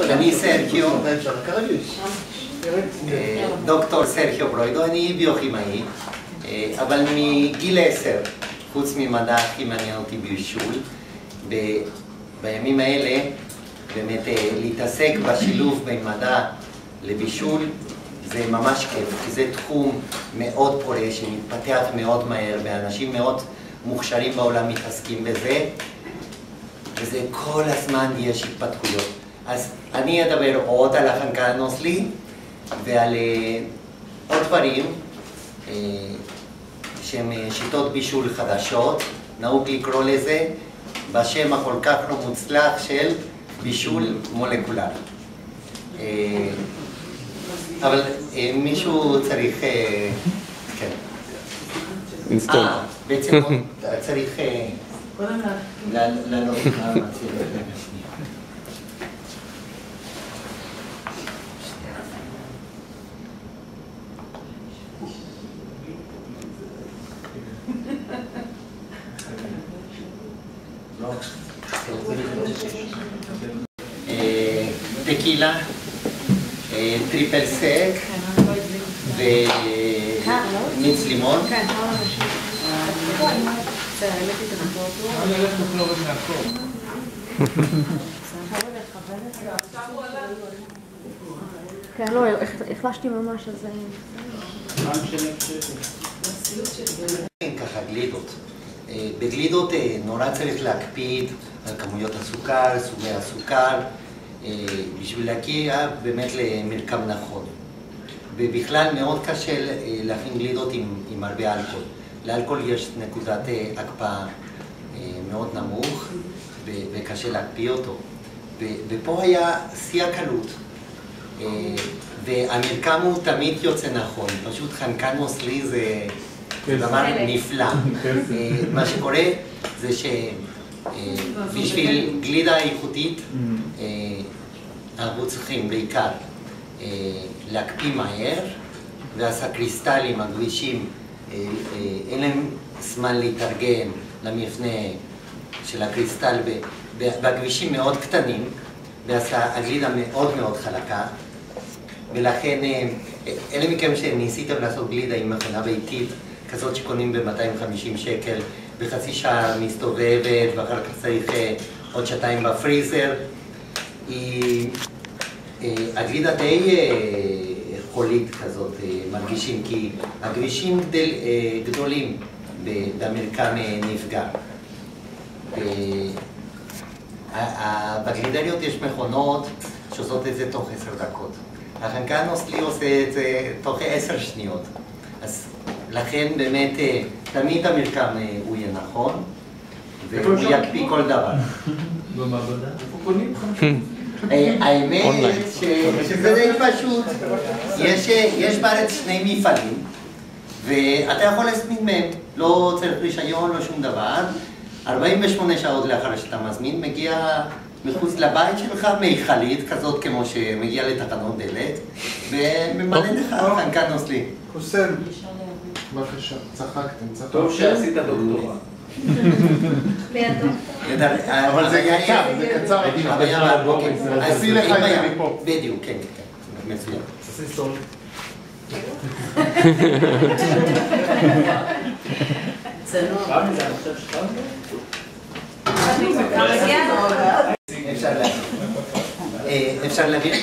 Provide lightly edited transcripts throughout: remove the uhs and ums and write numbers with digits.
אני סרקיו, דוקטור סרקיו ברוידו, אני ביוכימאי, אבל מגיל 10, חוץ ממדע הכי מעניין אותי בישול, בימים האלה באמת להתעסק בשילוב בין מדע לבישול זה ממש כיף, כי זה תחום מאוד פורה שמתפתח מאוד מהר ואנשים מאוד מוכשרים בעולם מתעסקים בזה וזה כל הזמן יש התפתחויות. אז אני אדבר עוד על החנקן הנוזלי ועל עוד דברים שהם שיטות בישול חדשות, נהוג לקרוא לזה בשם הכל כך לא מוצלח של בישול מולקולרי. אבל מישהו צריך, כן. אינסטול. בעצם צריך לעלות כמה טקילה, טריפל סק ומיץ לימון. כן, לא, החלשתי ממש, אז... ככה גלידות. בגלידות נורא צריך להקפיד על כמויות הסוכר, סוגי הסוכר, בשביל להגיע באמת למרקם נכון. ובכלל מאוד קשה להכין גלידות עם הרבה אלכוהול. לאלכוהול יש נקודת הקפאה מאוד נמוך וקשה להקפיא אותו. ופה היה שיא הקלות. והמרקם הוא תמיד יוצא נכון, פשוט חנקן נוזלי זה דבר נפלא. מה שקורה זה שבשביל גלידה איכותית אנחנו צריכים בעיקר להקפיא מהר, ואז הקריסטלים הגבישים אין להם זמן להתארגן למבנה של הקריסטל, והגבישים מאוד קטנים, ואז הגלידה מאוד מאוד חלקה, ולכן אלה מכם שניסיתם לעשות גלידה עם מכונה ביתית, כזאת שקונים ב-250 שקל, בחצי שעה מסתובבת, ואחר כך צריך עוד שעתיים בפריזר, הגלידה די חולית כזאת מרגישים, כי הגבישים גדולים והמרקם נפגע. בגלידריות יש מכונות שעושות את זה תוך 10 דקות. החנקן הנוזלי עושה את זה תוך 10 שניות. אז לכן באמת תמיד המרקם הוא יהיה נכון, והוא יקפיא כל דבר. במעבדה? איפה קונים חנקן? האמת שזה די פשוט. יש בארץ 2 מפעלים, ואתה יכול להזמין מהם. לא צריך רישיון, לא שום דבר. 48 שעות לאחר שאתה מזמין, מגיע מחוץ לבית שלך מיכלית, כזאת כמו שמגיע לתחנות דלק, וממלא לך חנקן נוזלי. חוסן, בבקשה, צחקתם. טוב שעשית דוקטורט. אבל זה קצר, זה קצר. עשי לך את זה מפה. בדיוק, כן, מצוין. עשי סול. רמי, זה המחשב שלך? אפשר להגיד?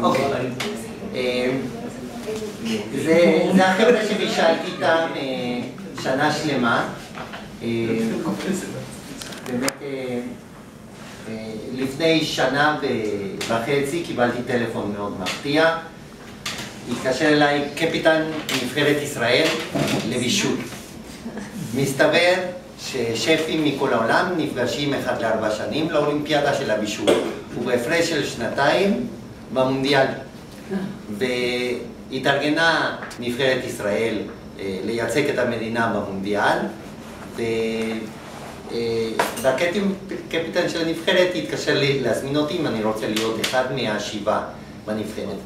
אוקיי. זה החבר'ה שבישלתי איתם שנה שלמה. באמת, לפני שנה וחצי קיבלתי טלפון מאוד מפתיע. התקשר אליי קפיטן נבחרת ישראל לבישול. מסתבר ששפים מכל העולם נפגשים 1 ל4 שנים לאולימפיאדה של הבישול, ובהפרש של 2 במונדיאל. והתארגנה נבחרת ישראל לייצג את המדינה במונדיאל, והקפיטן של הנבחרת התקשר להזמין אותי אם אני רוצה להיות אחד מה7 בנבחרת.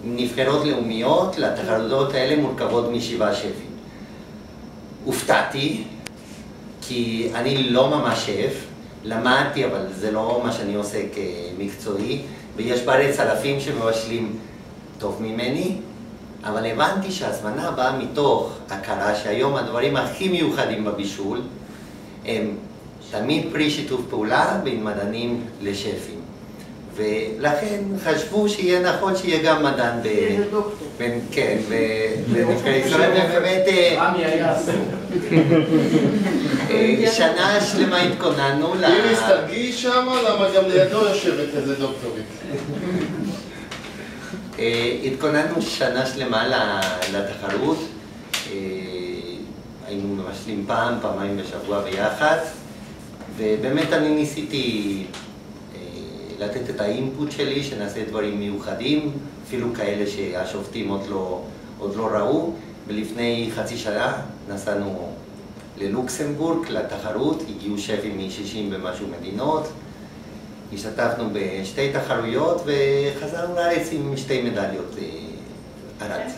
נבחרות לאומיות, לתחרויות האלה מורכבות מ7 שפים. הופתעתי, כי אני לא ממש שף, למדתי, אבל זה לא מה שאני עושה כמקצועי, ויש בארץ אלפים שמבשלים טוב ממני, אבל הבנתי שההזמנה באה מתוך הכרה שהיום הדברים הכי מיוחדים בבישול הם תמיד פרי שיתוף פעולה בין מדענים לשפים. ולכן חשבו שיהיה נכון שיהיה גם מדען כן, בנבחרי ישראל, ובאמת שנה שלמה התכוננו איריס, תרגיעי שמה, למה גם לידו יושבת איזה דוקטורית. התכוננו שנה שלמה לתחרות, היינו מבשלים פעמיים בשבוע ביחד, ובאמת אני ניסיתי לתת את האינפוט שלי, שנעשה דברים מיוחדים, אפילו כאלה שהשופטים עוד לא ראו, ולפני חצי שנה נסענו ללוקסמבורג לתחרות, הגיעו שפים מ-60 ומשהו מדינות, השתתפנו בשתי תחרויות וחזרנו לארץ עם 2 מדליות ארץ.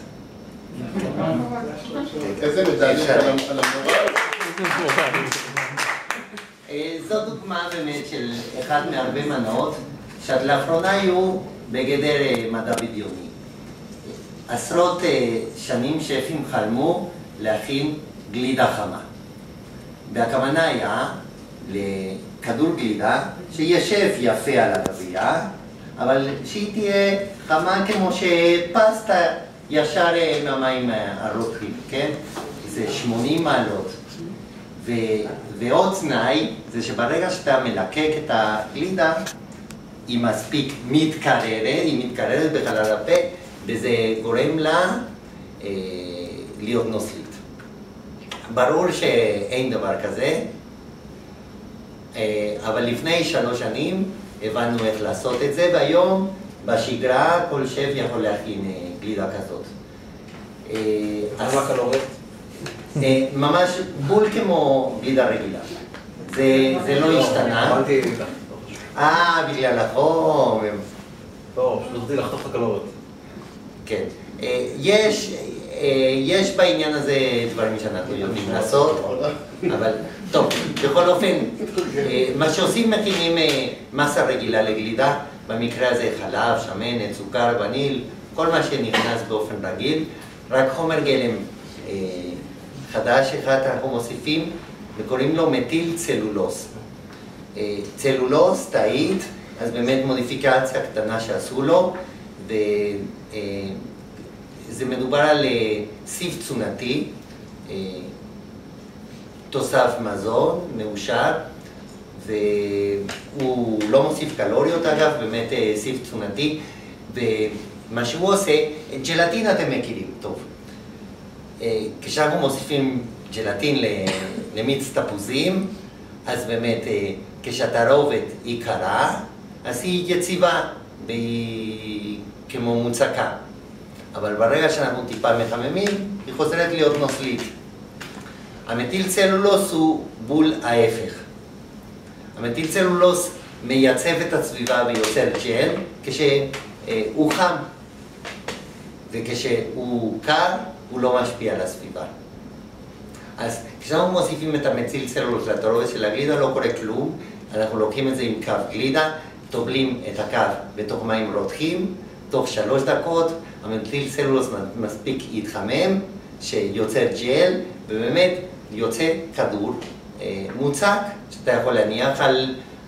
איזה מדליות על המורה? זו דוגמה באמת של אחד מהרבה מנות, שעד לאחרונה היו בגדר מדע בדיוני. עשרות שנים שפים חלמו להכין גלידה חמה. והכוונה היה לכדור גלידה שישב יפה על הגבייה, אבל שהיא תהיה חמה כמו שפסטה ישר מהמים הרותחים, כן? זה 80 מעלות. ועוד תנאי זה שברגע שאתה מלקק את הגלידה, היא מספיק מתקררת, היא מתקררת בחלל הפה, וזה גורם לה להיות נוזלית. ברור שאין דבר כזה, אבל לפני 3 שנים הבנו איך לעשות את זה, והיום בשגרה כל שף יכול להכין גלידה כזאת. כמה קלוריות? ממש בול כמו גלידה רגילה. זה לא השתנה. בגלל החום. לא, פשוט רציתי לחתוך את הקלוריות. כן. יש בעניין הזה דברים שאנחנו יודעים לעשות, אבל טוב, בכל אופן, מה שעושים מכינים מסה רגילה לגלידה, במקרה הזה חלב, שמנת, סוכר, וניל, כל מה שנכנס באופן רגיל, רק חומר גלם חדש אחד אנחנו מוסיפים וקוראים לו מטיל צלולוס. צלולוס, תאית, אז באמת מודיפיקציה קטנה שעשו לו, וזה מדובר על סיב תזונתי, תוסף מזון, מאושר, והוא לא מוסיף קלוריות אגב, באמת סיב תזונתי, ומה שהוא עושה, ג'לטין אתם מכירים טוב. כשאנחנו מוסיפים ג'לטין למיץ תפוזים, אז באמת כשהתערובת היא קרה, אז היא יציבה והיא כמו מוצקה. אבל ברגע שאנחנו טיפה מחממים, היא חוזרת להיות נוזלית. המטיל צלולוס הוא בול ההפך. המטיל צלולוס מייצב את הסביבה ויוצר ג'ל כשהוא חם, וכשהוא קר הוא לא משפיע על הסביבה. אז כשאנחנו מוסיפים את המטיל צלולוס לתערובת של הגלידה לא קורה כלום, אנחנו לוקחים את זה עם קו גלידה, טובלים את הקו בתוך מים רותחים, תוך 3 דקות המטיל צלולוס מספיק יתחמם, שיוצר ג'ל, ובאמת יוצא כדור מוצק, שאתה יכול להניח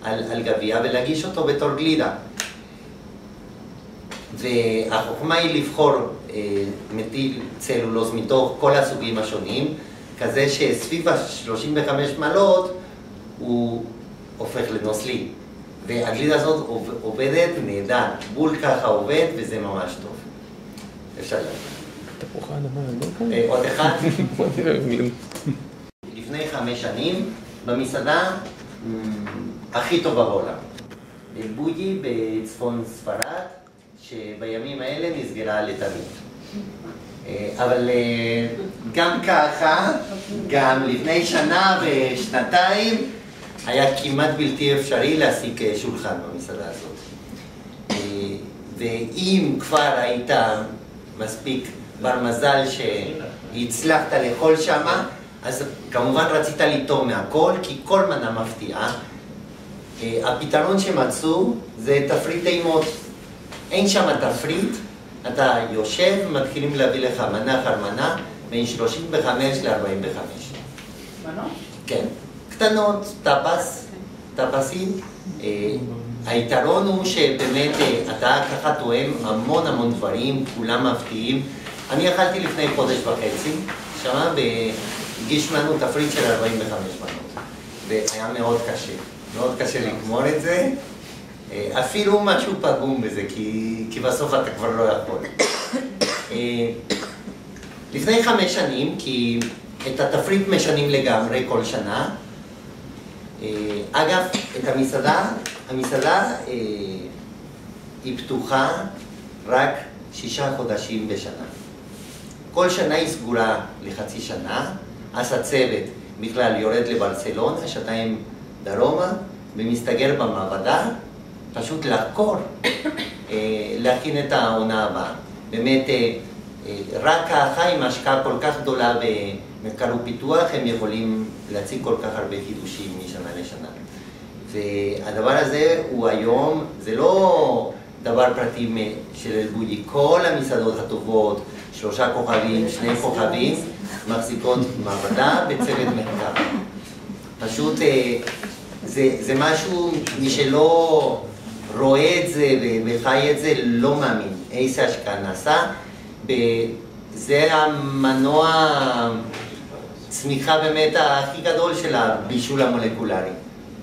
על גבייה ולהגיש אותו בתור גלידה. והחוכמה היא לבחור מטיל צלולוס מתוך כל הסוגים השונים, כזה שסביב ה-35 מעלות הוא הופך לנוזלי. והגלידה הזאת עובדת נהדר, בול ככה עובד וזה ממש טוב. אפשר להגיד. עוד אחד. לפני 5 שנים, במסעדה הכי טובה בעולם. בוגי בצפון ספרד, שבימים האלה נסגרה לתמיד. אבל גם ככה, גם לפני 1 ו2 שנתיים, היה כמעט בלתי אפשרי להשיג שולחן במסעדה הזאת. ואם כבר היית מספיק בר מזל שהצלחת לאכול שמה, אז כמובן רצית לטעום מהכל, כי כל מנה מפתיעה, הפתרון שמצאו זה תפריט טעימות. אין שם תפריט, אתה יושב ומתחילים להביא לך מנה אחר מנה בין 35 ל-45. מנות? כן, קטנות, טפסים. היתרון הוא שבאמת אתה ככה תואם המון דברים, כולם מפתיעים. אני אכלתי לפני חודש וחצי, שמה והגישו לנו תפריט של 45 מנות. והיה מאוד קשה לגמור את זה. אפילו משהו פגום בזה, כי בסוף אתה כבר לא יכול. לפני 5 שנים, כי את התפריט משנים לגמרי כל שנה. אגב, את המסעדה היא פתוחה רק 6 חודשים בשנה. כל שנה היא סגורה לחצי שנה, אז הצוות בכלל יורד לברצלונה, 2 דרומה, ומסתגר במעבדה, פשוט לחקור, להכין את העונה הבאה. באמת, רק ככה עם השקעה כל כך גדולה במחקר ופיתוח, הם יכולים להציג כל כך הרבה חידושים משנה לשנה. והדבר הזה הוא היום, זה לא דבר פרטי של אל-בויי. כל המסעדות הטובות, 3 כוכבים, 2 כוכבים, מחזיקות מעבדה בצוות מחקר. פשוט זה משהו, מי שלא רואה את זה וחי את זה לא מאמין. איזה השקעה נעשה. זה המנוע צמיחה באמת הכי גדול של הבישול המולקולרי,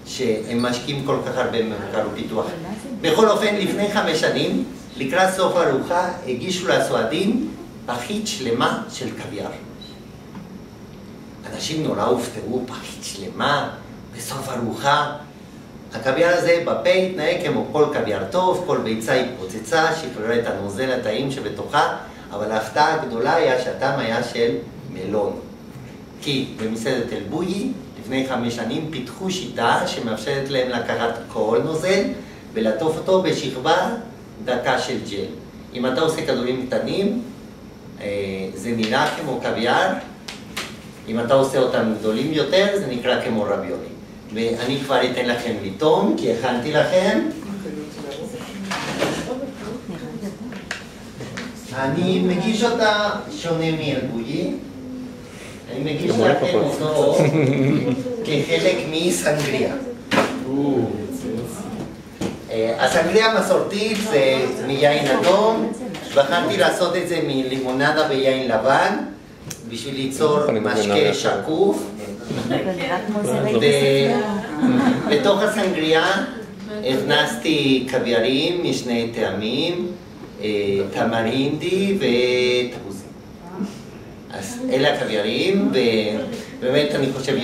שהם משקיעים כל כך הרבה במחקר ופיתוח. בכל אופן, לפני 5 שנים, לקראת סוף הארוחה, הגישו לסועדים פחית שלמה של קוויאר. אנשים נורא הופתעו, פחית שלמה בסוף הארוחה. הקוויאר הזה בפה התנהג כמו כל קוויאר טוב, כל ביצה התפוצצה, שחררה את הנוזל הטעים שבתוכה, אבל ההפתעה הגדולה היה שהטעם היה של מלון. כי במסעדת אל-בויי, לפני 5 שנים, פיתחו שיטה שמאפשרת להם לקחת כל נוזל ולעטוף אותו בשכבה דקה של ג'ל. אם אתה עושה כדורים קטנים, זה נראה כמו קוויאר. אם אתה עושה אותם גדולים יותר, זה נקרא כמו רביולי. ואני כבר אתן לכם לטעום, כי הכנתי לכם. אני מגיש אותה שונה מאל-בויי. אני מגיש לכם אותו כחלק מסנגריה. הסנגריה המסורתית זה מיין אדום. בחרתי לעשות את זה מלימונדה ביין לבן, בשביל ליצור משקה שקוף. בתוך הסנגריה הכנסתי קוויארים משני טעמים, תמרינדי ותפוזים. אז אלה הקוויארים, ובאמת אני חושב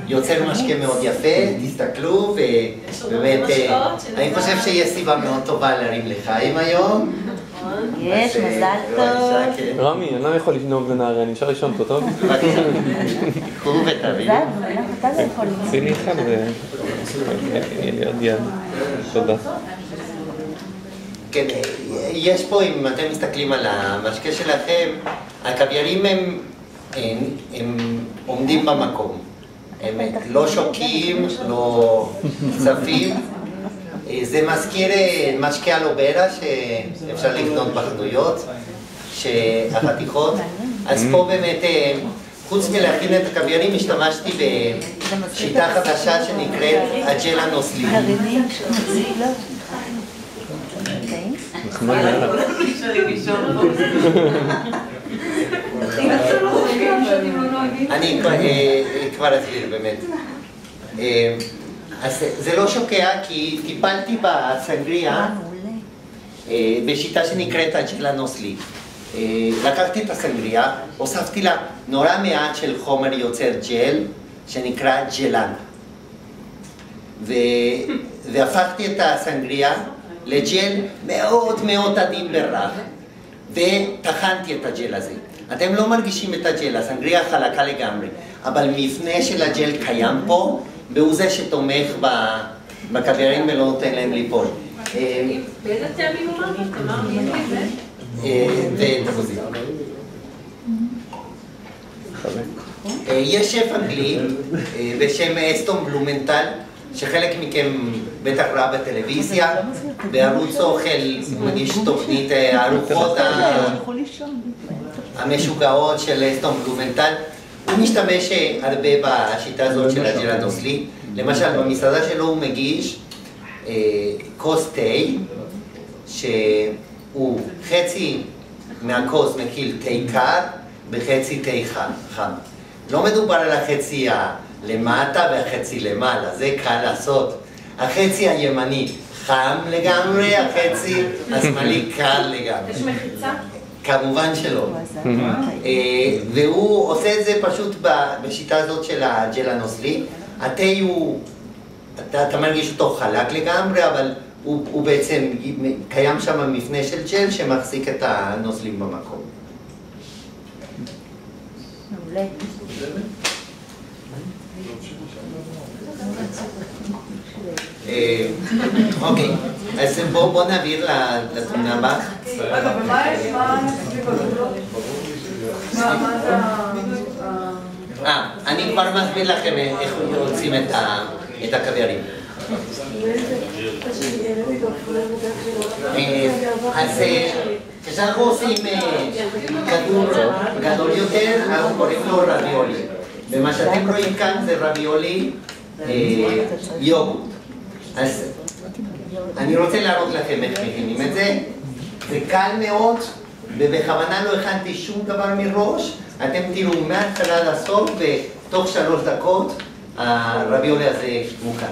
יוצר משקה מאוד יפה, תסתכלו, ובאמת אני חושב שיש סיבה מאוד טובה להרים לחיים היום. יש, מזל טוב. רמי, אני לא יכול לנהוג לנערי, אני אפשר לישון פה, טוב? קחו ותביאו. אתה לא יכול לנהוג. שימי אחד ויהיה לי עוד יד. תודה. כן, יש פה, אם אתם מסתכלים על המשקה שלכם, הקוויארים הם עומדים במקום. הם לא שוקים, לא צפים. זה מזכיר משקה אלוברה שאפשר לקנות בחנויות, שהחתיכות. אז פה באמת, חוץ מלהכין את הקוויארים, השתמשתי בשיטה חדשה שנקראת הג'ל הנוזלי. אני כבר אסביר באמת. אז זה לא שוקע כי טיפלתי בסנגריה בשיטה שנקראת הג'ל הנוזלי. לקחתי את הסנגריה, הוספתי לה נורא מעט של חומר יוצר ג'ל שנקרא ג'לן, והפכתי את הסנגריה לג'ל מאוד מאוד עדין ורך, וטחנתי את הג'ל הזה. אתם לא מרגישים את הג'ל, הסנגריה חלקה לגמרי, אבל מבנה של הג'ל קיים פה, והוא זה שתומך בקוויארים ולא נותן להם ליפול. באיזה טעמים הוא אמר? תמר, מי זה? ותפוזים. יש שף אנגלי בשם אסטון בלומנטל, שחלק מכם בטח ראה בטלוויזיה, בערוץ אוכל מגיש תוכנית הארוחות המשוגעות של אסטון בלומנטל. הוא משתמש הרבה בשיטה הזאת של הג'ל הנוזלי. למשל במסעדה שלו הוא מגיש כוס תה, שהוא חצי מהכוס מכיל תה קר וחצי תה חם. לא מדובר על החצי למטה והחצי למעלה, זה קל לעשות. החצי הימני חם לגמרי, החצי השמאלי קר לגמרי. יש מחיצה? כמובן שלא. והוא עושה את זה פשוט בשיטה הזאת של הג'ל הנוזלי. התה הוא, אתה מרגיש אותו חלק לגמרי, אבל הוא בעצם, קיים שם מפנה של ג'ל שמחזיק את הנוזלים במקום. מעולה. אוקיי, אז בואו נעביר לתמונה הבאה. רגע, ומה יש? מה סביב הגבולות? מה זה אני כבר מסביר לכם איך יוצאים את הקוויארים. אז כשאנחנו עושים כדור גדול יותר, אנחנו קוראים לו רביולי. ומה שאתם רואים כאן זה רביולי יוגורט. אז אני רוצה להראות לכם איך מכינים את זה. זה קל מאוד, ובכוונה לא הכנתי שום דבר מראש. אתם תראו מההתחלה לסוף, ותוך 3 דקות הרביולי הזה מוכן.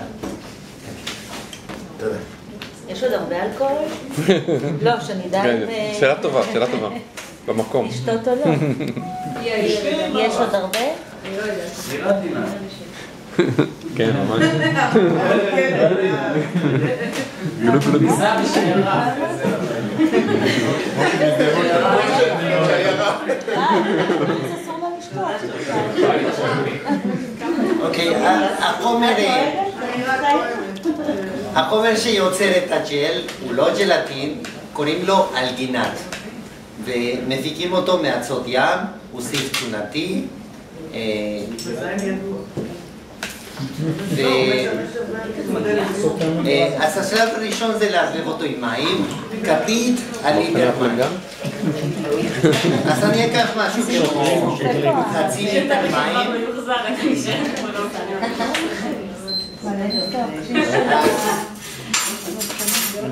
תודה. יש עוד הרבה אלכוהול? לא, שנדע אם... שאלה טובה, שאלה טובה. במקום. לשתות או לא? יש עוד הרבה? אני לא יודעת. נראיתי לה. כן, ממש. גלו גלו. אוקיי, החומר שיוצר את הג'ל הוא לא ג'לטין, קוראים לו אלגינט, ומפיקים אותו מאצות ים, הוא סעיף תזונתי, אז השלב הראשון זה לערבב אותו עם מים, כפית על ליטר מים. אז אני אקח משהו כמו חצי ליטר מים.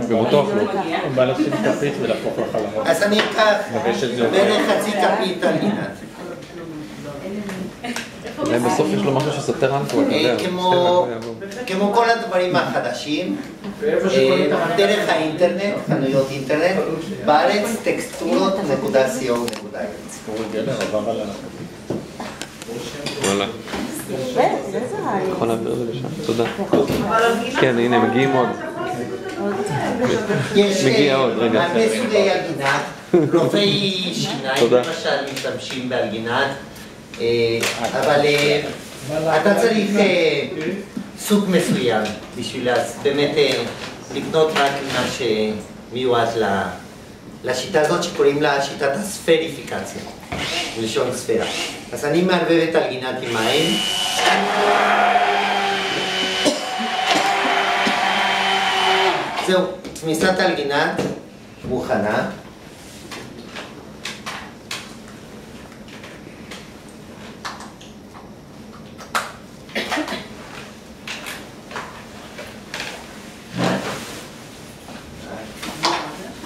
במותוח לו. הוא בא להפסיק כפית ולהפוך לחלבות. אז אני אקח בערך חצי כפית על ליטר. בסוף יש לו משהו שסותר אלכוהול, אתה יודע. כמו כל הדברים החדשים, דרך האינטרנט, חנויות אינטרנט, בארץ טקסטורות.co.il. וואלה. יכול להעביר את זה לשם, תודה. כן, הנה, מגיעים עוד. מגיע עוד, רגע. הרבה סוגי אלגינט, רופאי שיניים למשל משתמשים באלגינט, אבל אתה צריך סוג מסוים בשביל באמת לקנות רק מה שמיועד לשיטה הזאת שקוראים לה שיטת הספריפיקציה, בלשון ספירה. אז אני מערבב את אלגינט עם מים. זהו, תמיסת אלגינט מוכנה.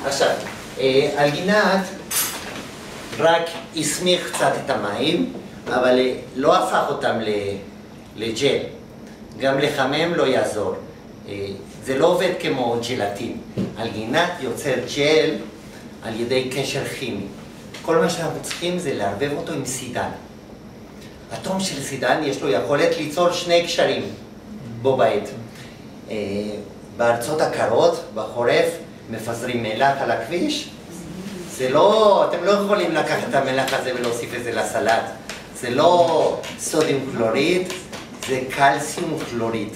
עכשיו, אלגינט רק הסמיך קצת את המים, אבל לא הפך אותם לג'ל. גם לחמם לא יעזור. זה לא עובד כמו ג'לטין. אלגינט יוצר ג'ל על ידי קשר כימי. כל מה שאנחנו צריכים זה לערבב אותו עם סידן. אטום של סידן יש לו יכולת ליצור 2 קשרים בו בעת. בארצות הקרות, בחורף, מפזרים מלח על הכביש. זה לא, אתם לא יכולים לקחת את המלח הזה ולהוסיף את זה לסלט. זה לא סודיום קלוריד, זה קלציום קלוריד.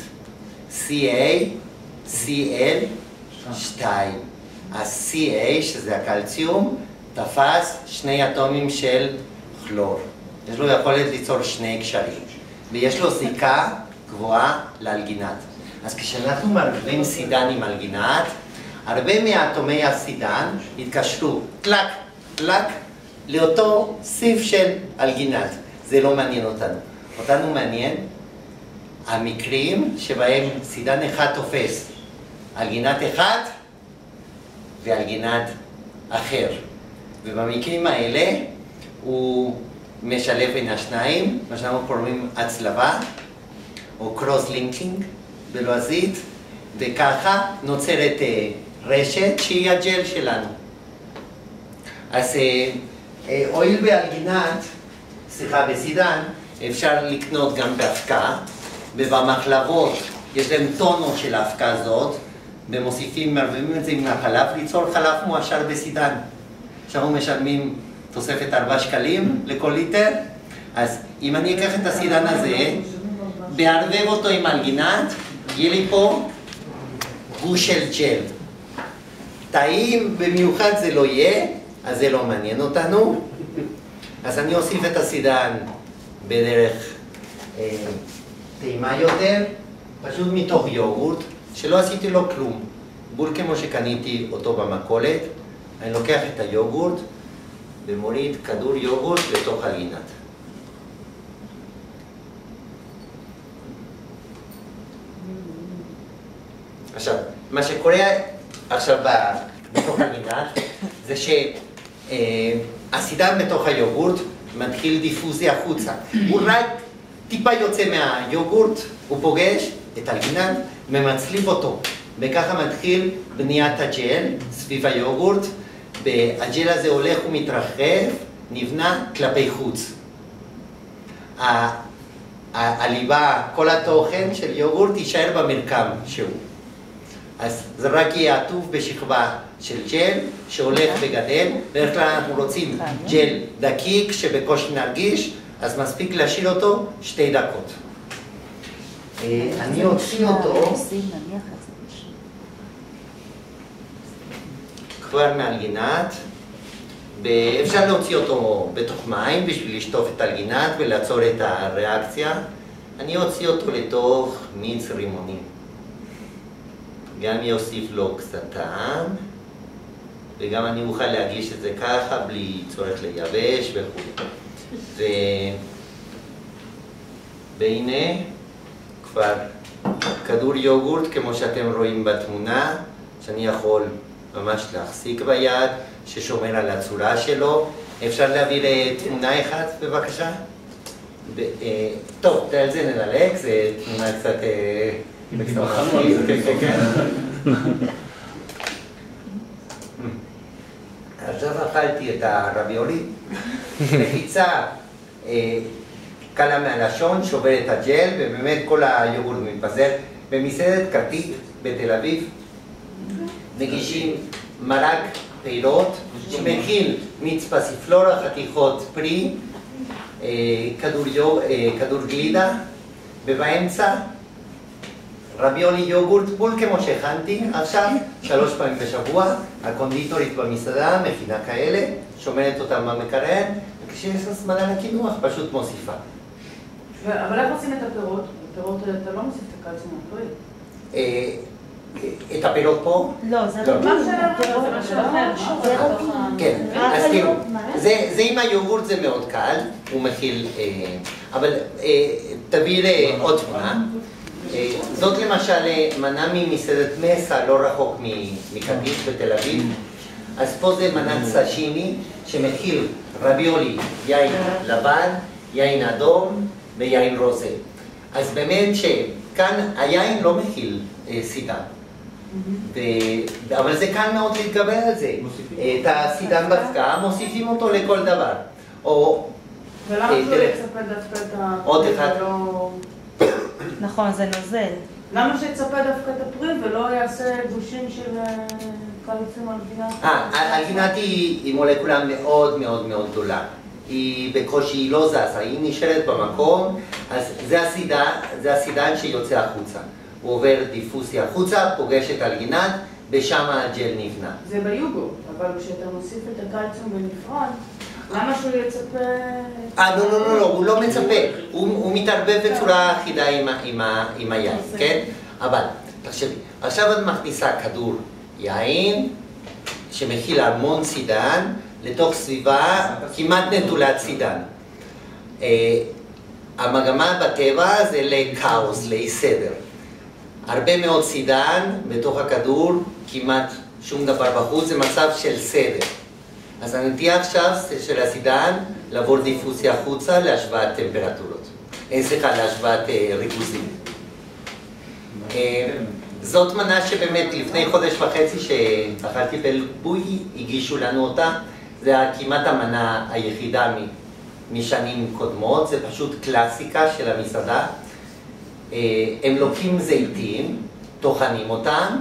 CaCl2. ה-Ca, שזה הקלציום, תפס 2 אטומים של כלור. יש לו יכולת ליצור 2 קשרים, ויש לו זיקה גבוהה לאלגינט. אז כשאנחנו מרכיבים סידן עם אלגינת, הרבה מאטומי הסידן התקשרו טלק, טלק, לאותו סעיף של אלגינת. זה לא מעניין אותנו. אותנו מעניין המקרים שבהם סידן אחד תופס אלגינת אחד ואלגינת אחר. ובמקרים האלה הוא משלב בין השניים, מה שאנחנו קוראים הצלבה או קרוס לינקינג בלועזית, וככה נוצרת רשת שהיא הג'ל שלנו. אז הואיל באלגינת, בסידן, אפשר לקנות גם באבקה, ובמחלבות יש להם טונות של האבקה הזאת, ומוסיפים, מערבבים את זה עם החלב, ליצור חלב מועשר בסידן. עכשיו משלמים תוספת 4 שקלים לכל ליטר, אז אם אני אקח את הסידן הזה, בערבב אותו עם אלגינת, יהיה לי פה גוש של ג'ל. טעים במיוחד זה לא יהיה, אז זה לא מעניין אותנו. אז אני אוסיף את הסידן בדרך טעימה יותר, פשוט מתוך יוגורט, שלא עשיתי לו כלום. בול כמו שקניתי אותו במכולת, אני לוקח את היוגורט ומוריד כדור יוגורט לתוך אלגינת. עכשיו, מה שקורה עכשיו בתוך אלגינת זה שהסידן בתוך היוגורט מתחיל דיפוזיה החוצה. הוא רק טיפה יוצא מהיוגורט, הוא פוגש את אלגינת ומצליב אותו. וככה מתחיל בניית הג'ל סביב היוגורט, והג'ל הזה הולך ומתרחב, נבנה כלפי חוץ. הליבה, כל התוכן של יוגורט יישאר במרקם שהוא. אז זה רק יהיה עטוף בשכבה של ג'ל שהולך וגדל. בדרך כלל אנחנו רוצים ג'ל דקיק שבקושי נרגיש, אז מספיק להשאיר אותו 2 דקות. אני אוציא אותו כבר מאלגינת, ואפשר להוציא אותו בתוך מים בשביל לשטוף את האלגינת ולעצור את הריאקציה. אני אוציא אותו לתוך מיץ רימונים. גם יוסיף לו קצת טעם, וגם אני אוכל להגיש את זה ככה בלי צורך לייבש וכו'. והנה כבר כדור יוגורט כמו שאתם רואים בתמונה, שאני יכול ממש להחזיק ביד, ששומר על הצורה שלו. אפשר להביא לתמונה אחת בבקשה? טוב, על זה נדלק, זה תמונה קצת... עכשיו אכלתי את הרביולי, לחיצה קלה מהלשון, שובר את הג'ל, ובאמת כל היוגורט מתפזר. במסעדת כתית בתל אביב מגישים מרק פירות שמכיל מיץ פסיפלורה, חתיכות פרי, כדור גלידה, ובאמצע רביולי יוגורט בול כמו שהכנתי עכשיו 3 פעמים בשבוע. הקונדיטורית במסעדה מכינה כאלה, שומרת אותם במקרר, וכשיש זמן לקינוח פשוט מוסיפה. אבל איך עושים את הפירות? הפירות אתה לא מוסיף את הקלציום הפרי? את הפירות פה? לא, זה לא. מה שלכם? כן, אז תראו, זה עם היוגורט זה מאוד קל, הוא מכיל, אבל תביא עוד תמונה. זאת למשל מנה ממסעדת מסה, לא רחוק מקתית בתל אביב. אז פה זה מנת סשימי שמכיל רביולי, יין לבן, יין אדום ויין רוזה. אז באמת שכאן היין לא מכיל סידן. אבל זה קל מאוד להתגבר על זה. את הסידן באבקה מוסיפים אותו לכל דבר. ולמה לא יצפה דווקא את עוד אחד. נכון, זה נוזל. למה שיצפה דווקא את הפרי ולא יעשה גושים של קלציום אלגינת? אלגינת היא מולקולה מאוד מאוד מאוד גדולה. היא בקושי לא זזה, היא נשארת במקום, אז זה הסידן שיוצא החוצה. הוא עובר דיפוסיה החוצה, פוגש את אלגינת, ושם הג'ל נבנה. זה ביוגורט, אבל כשאתה מוסיף את הקלציום בנפרד, למה שהוא יצפה? לא, הוא לא מצפה, הוא מתערבב בצורה אחידה עם היין, כן? אבל, תחשבי, עכשיו את מכניסה כדור יין שמכיל המון סידן לתוך סביבה כמעט נטולת סידן. המגמה בטבע זה לכאוס, לאי סדר. הרבה מאוד סידן בתוך הכדור, כמעט שום דבר בחוץ, זה מצב של סדר. אז הנטייה עכשיו של הסידן לעבור דיפוסיה החוצה להשוואת טמפרטורות. להשוואת ריכוזים. זאת מנה שבאמת לפני חודש וחצי שאכלתי בלבוי, הגישו לנו אותה. זה כמעט המנה היחידה משנים קודמות, זה פשוט קלאסיקה של המסעדה. הם לוקחים זיתים, טוחנים אותם,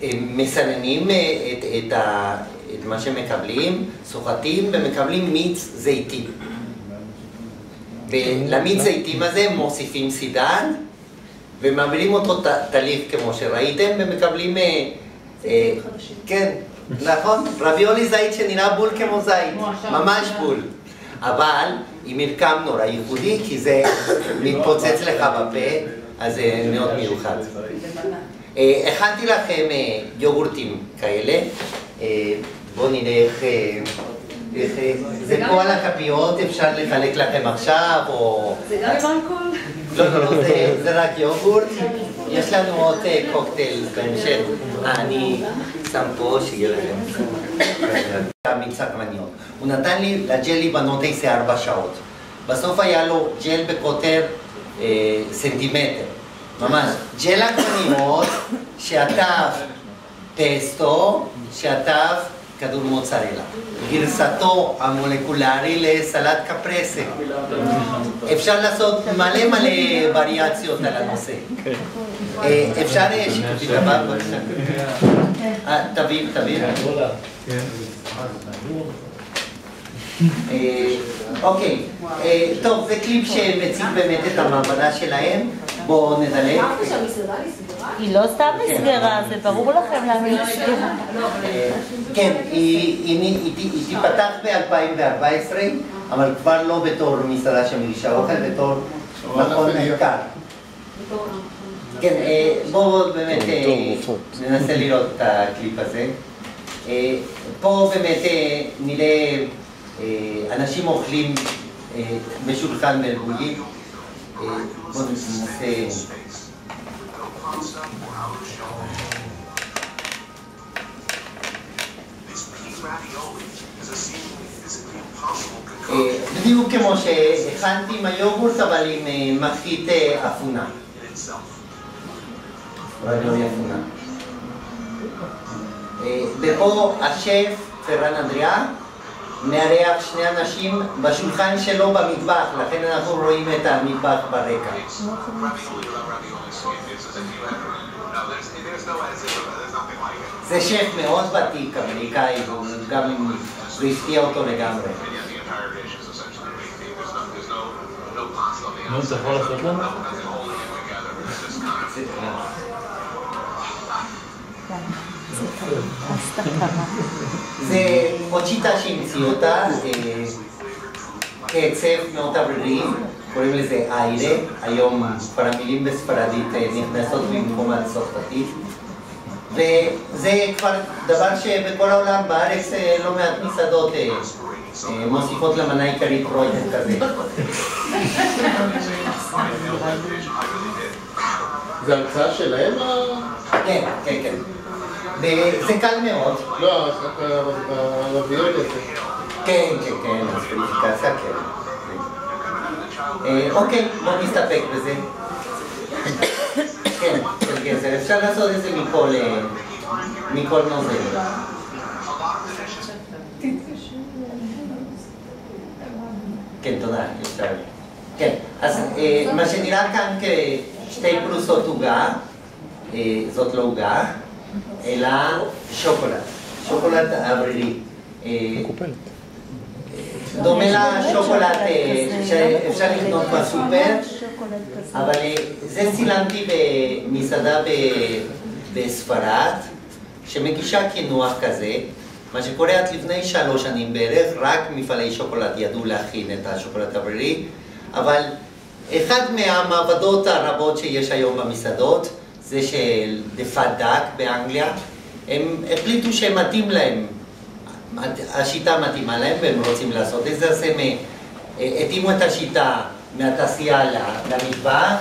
הם מסננים את מה שהם מקבלים, סוחטים ומקבלים מיץ זיתים. ולמיץ זיתים הזה מוסיפים סידן ומעבירים אותו תהליך כמו שראיתם ומקבלים... זיתים חדשים. כן, נכון, רביולי זית שנראה בול כמו זית, ממש בול. אבל עם מרקם נורא ייחודי כי זה מתפוצץ לך בפה, אז זה מאוד מיוחד. הכנתי לכם יוגורטים כאלה, בואו נראה איך זה פה על הכפיות, אפשר לחלק לכם עכשיו או... זה גם עם אלכוהול? לא, זה רק יוגורט, יש לנו עוד קוקטייל בהמשך, אני שם פה שיהיה לכם. מיץ עגבניות. הוא נתן לי לג'ל לבנות איזה 4 שעות. בסוף היה לו ג'ל בקוטר סנטימטר. ממש, ג'ל עגבניות שעטף פסטו, שעטף כדור מוצרלה. גרסתו המולקולרי לסלט קפרסה. אפשר לעשות מלא וריאציות על הנושא. אפשר שיקופי לבא, בבקשה. תביא. אוקיי, טוב, זה קליפ שמציג באמת את המעבדה שלהם. בואו נדלג. היא לא סתם נסגרה, זה ברור לכם למה היא נסגרה. כן, היא תיפתח ב-2014, אבל כבר לא בתור מסעדה שמגישה אוכל, בתור מכון מחקר. כן, בואו באמת ננסה לראות את הקליפ הזה. פה באמת נראה אנשים אוכלים בשולחן מרבועים. בואו ננסה... בדיוק כמו שהכנתי עם היוגורט, אבל עם מחית אפונה. רביולי אפונה. ופה השף, פרן אנדריה, מארח 2 אנשים בשולחן שלו במטבח, לכן אנחנו רואים את המטבח ברקע. זה שף מאוד ותיק, אמריקאי, גם זה הפתיע אותו לגמרי. נו, אתה יכול לעשות לנו? זה עוד שיטה שהמציאו אותה, קצב מאוד אווירי, קוראים לזה איירה, היום כבר המילים בספרדית נכנסות במקום הצרפתית, וזה כבר דבר שבכל העולם, בארץ לא מעט מסעדות מוסיפות למנה עיקרית פרויקט כזה. זה המצאה שלהם? כן. וזה קל מאוד. לא, הרביולי הזה. כן, הספריפיקציה, כן. אוקיי, בואו נסתפק בזה. כן, של גזר. אפשר לעשות את זה מכל נוזל. כן, תודה, אפשר. כן, אז מה שנראה כאן כשתי פרוסות עוגה, זאת לא עוגה, אלא שוקולד אוורירי. דומה לשוקולד שאפשר לקנות בסופר, אבל זה צילמתי במסעדה בספרד, שמגישה קינוח כזה. מה שקורה עד לפני 3 שנים בערך, רק מפעלי שוקולד ידעו להכין את השוקולד האוורירי, אבל אחד מהמעבדות הרבות שיש היום במסעדות, זה של דפת דק באנגליה. הם החליטו שמתאים להם, השיטה מתאימה להם והם רוצים לעשות את זה, אז הם התאימו את השיטה מהתעשייה למטבח,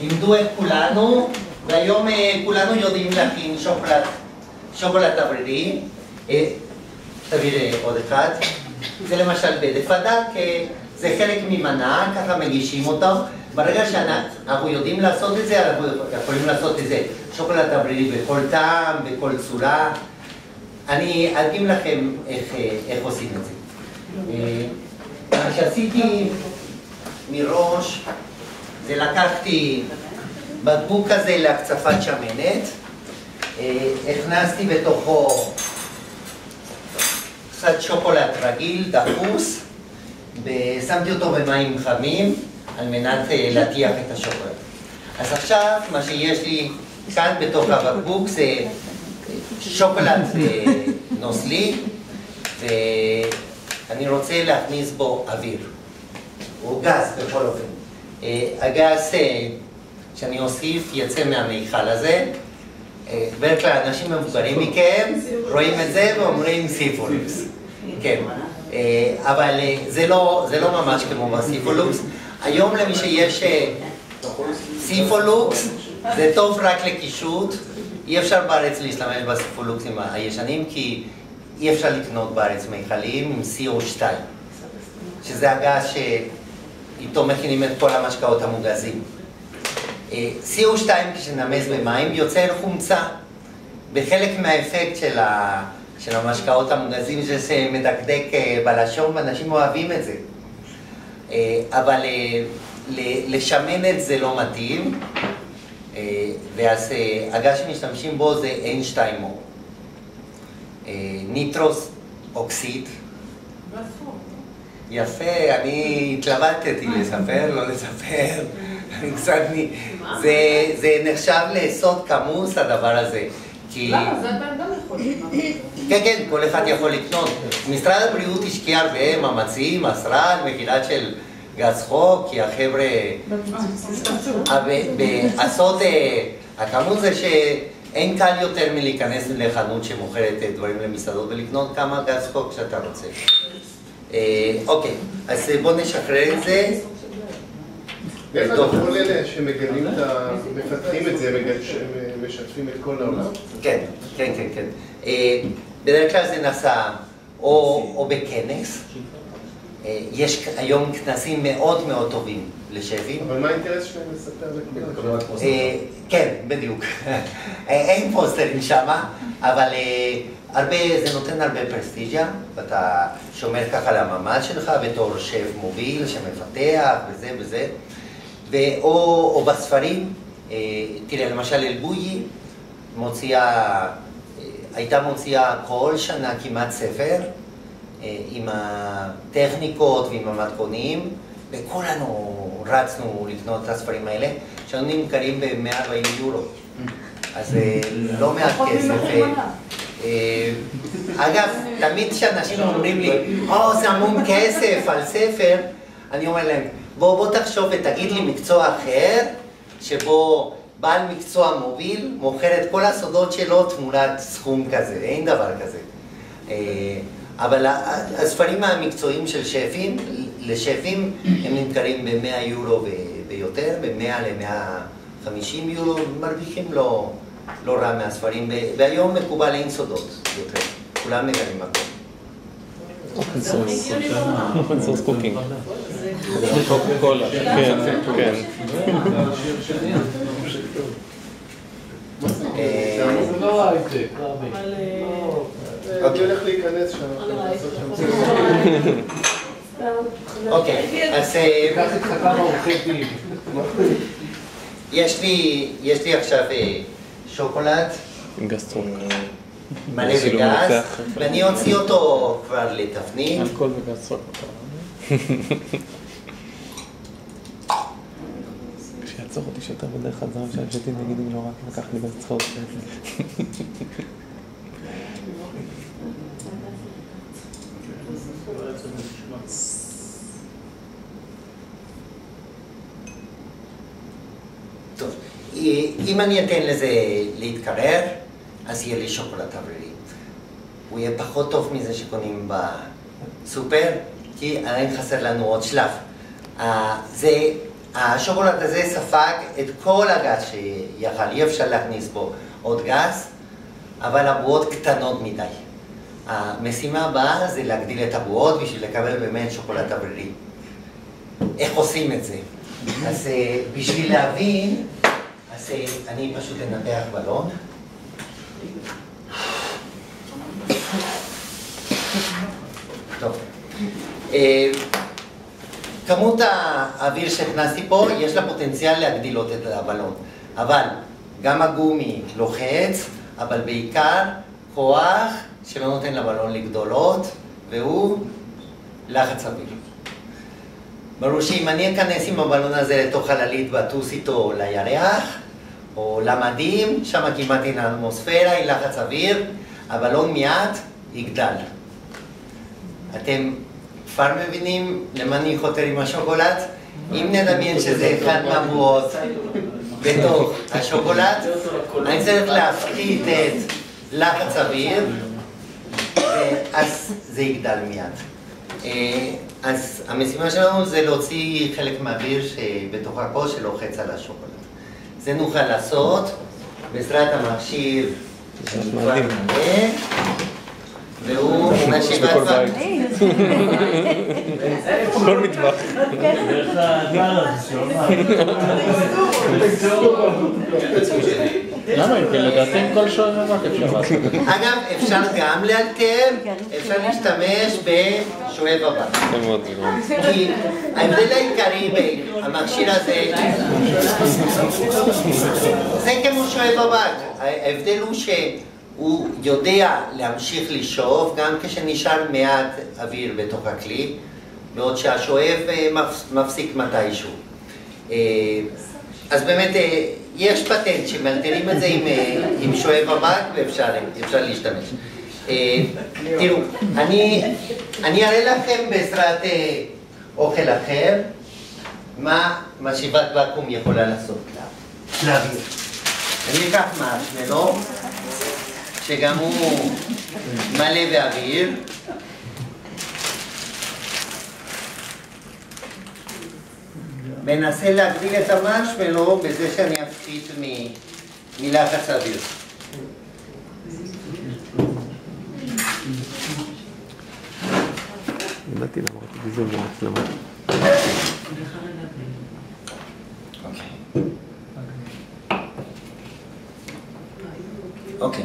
לימדו את כולנו, והיום כולנו יודעים להכין שוקולד אוורירי. תביא עוד אחד. זה למשל בדפת דק, זה חלק ממנה, ככה מגישים אותו. ברגע שאנחנו יודעים לעשות את זה, אנחנו יכולים לעשות את זה שוקולד אוורירי בכל טעם, בכל צורה. אני אדגים לכם איך עושים את זה. מה שעשיתי מראש, זה לקחתי בקבוק כזה להקצפת שמנת, הכנסתי בתוכו קצת שוקולד רגיל, דחוס, ושמתי אותו במים חמים על מנת להטיח את השוקולד. אז עכשיו מה שיש לי כאן בתוך הבקבוק זה שוקולד נוזלי, ואני רוצה להכניס בו אוויר. הוא גז בכל אופן. הגז שאני אוסיף יצא מהמיכל הזה. בדרך כלל אנשים מבוגרים מכם רואים את זה ואומרים סיפולוקס. כן, אבל זה לא ממש כמו בסיפולוקס. היום למי שיש סיפולוקס זה טוב רק לקישוט. אי אפשר בארץ להשתמש בסיפולוקסים הישנים כי אי אפשר לקנות בארץ מיכלים עם CO2, שזה הגז שאיתו מכינים את כל המשקאות המוגזים. CO2 כשנמס במים יוצר חומצה. בחלק מהאפקט של המשקאות המוגזים זה מדקדק בלשון, ואנשים אוהבים את זה. אבל לשמנת זה לא מתאים, ואז הגז שמשתמשים בו זה N2O. ניטרוס אוקסיד. יפה, אני התלבטתי לספר, לא לספר. זה נחשב לסוד כמוס הדבר הזה. למה? זה אתם גם יכולים. כן, כן, כל אחד יכול לקנות. משרד הבריאות השקיע הרבה מאמצים, אסרה על מכירה של גז חוק, כי החבר'ה... הסוד, הכמות זה שאין קל יותר מלהיכנס לחנות שמוכרת דברים למסעדות ולקנות כמה גז חוק שאתה רוצה. אוקיי, אז בואו נשחרר את זה. איך כל אלה שמגלים את מפתחים את זה, משתפים את כל העולם? כן, כן, כן, כן. בדרך כלל זה נעשה או בכנס. יש היום כנסים מאוד מאוד טובים לשפים. אבל מה האינטרס שלהם לספר לכולם? כן, בדיוק. אין פוסטרים שמה, אבל זה נותן הרבה פרסטיג'ה, ואתה שומר ככה למעמד שלך בתור שף מוביל שמפתח וזה וזה. או בספרים, תראה, למשל אלבויי הייתה מוציאה כל שנה כמעט ספר עם הטכניקות ועם המתכונים, וכולנו רצנו לקנות את הספרים האלה, שהיו נמכרים ב-140 יורו. אז לא מעט כסף. אגב, תמיד כשאנשים אומרים לי, זה המון כסף על ספר, אני אומר להם, בוא תחשוב ותגיד לי מקצוע אחר, שבו בעל מקצוע מוביל מוכר את כל הסודות שלו תמורת סכום כזה, אין דבר כזה. אבל הספרים המקצועיים של שפים, לשפים, הם נמכרים ב-100 יורו ויותר, ב-100 ל-150 יורו, מרוויחים לא רע מהספרים, והיום מקובל אין סודות יותר, כולם מגלים הכל. אופן סורס קוקינג. קוקה קולה. כן, כן. זה לא הייטק, אני הולך להיכנס שם. אוקיי, אז קח את כמה עורכי דין. יש לי עכשיו שוקולד עם גסטרוק. מלא בגז, ואני אוציא אותו כבר לתפנית. הכל בגסטרוק. כשיעצור אותי שוטר בדרך חזרה, כשהשתי נגיד אם לא רק לקח לי גסטרוק. אם אני אתן לזה להתקרר, אז יהיה לי שוקולד אוורירי. הוא יהיה פחות טוב מזה שקונים בסופר, כי עדיין חסר לנו עוד שלב. השוקולד הזה ספג את כל הגז שיכל, אי אפשר להכניס בו עוד גז, אבל הבועות קטנות מדי. המשימה הבאה זה להגדיל את הבועות בשביל לקבל באמת שוקולד אוורירי. איך עושים את זה? אז בשביל להבין, אז אני פשוט אנפח בלון. טוב. כמות האוויר שהכנסתי פה, יש לה פוטנציאל להגדילות את הבלון. אבל גם הגומי לוחץ, אבל בעיקר כוח שלא נותן לבלון לגדולות, והוא לחץ אוויר. ברור שאם אני אכנס עם הבלון הזה לתוך חללית ואטוס איתו לירח, או למדים, שם כמעט אין אטמוספירה, אין לחץ אוויר, הבלון מיד יגדל. אתם כבר מבינים למה אני חותר עם השוקולד? אם נדמיין שזה אחד מהבועות בתוך השוקולד, אני צריך להפחית את לחץ אוויר, אז זה יגדל מיד. אז המשימה שלנו זה להוציא חלק מהאוויר שבתוך הכוס שלוחץ על השוקולד. זה נוכל לעשות בעזרת המכשיר מלא, והוא משיב את זה. כל מטבח. למה? אם כן, לדעתם כל שואב אבק אפשר לעשות. אגב, אפשר גם לאלתר, אפשר להשתמש בשואב אבק. כי ההבדל העיקרי במכשיר הזה, זה כמו שואב אבק. ההבדל הוא שהוא יודע להמשיך לשאוב גם כשנשאר מעט אוויר בתוך הכלי, בעוד שהשואב מפסיק מתישהו. אז באמת יש פטנט שמאלתרים את זה עם שואב אבק ואפשר להשתמש. תראו, אני אראה לכם בעזרת אוכל אחר מה משיבת ואקום יכולה לעשות לאוויר. אני אקח מרשמלו שגם הוא מלא באוויר. מנסה להגדיל את המרשמלו בזה שאני אפחית מלחץ האוויר. הבנתי למה, רק זה מצלמה. אוקיי.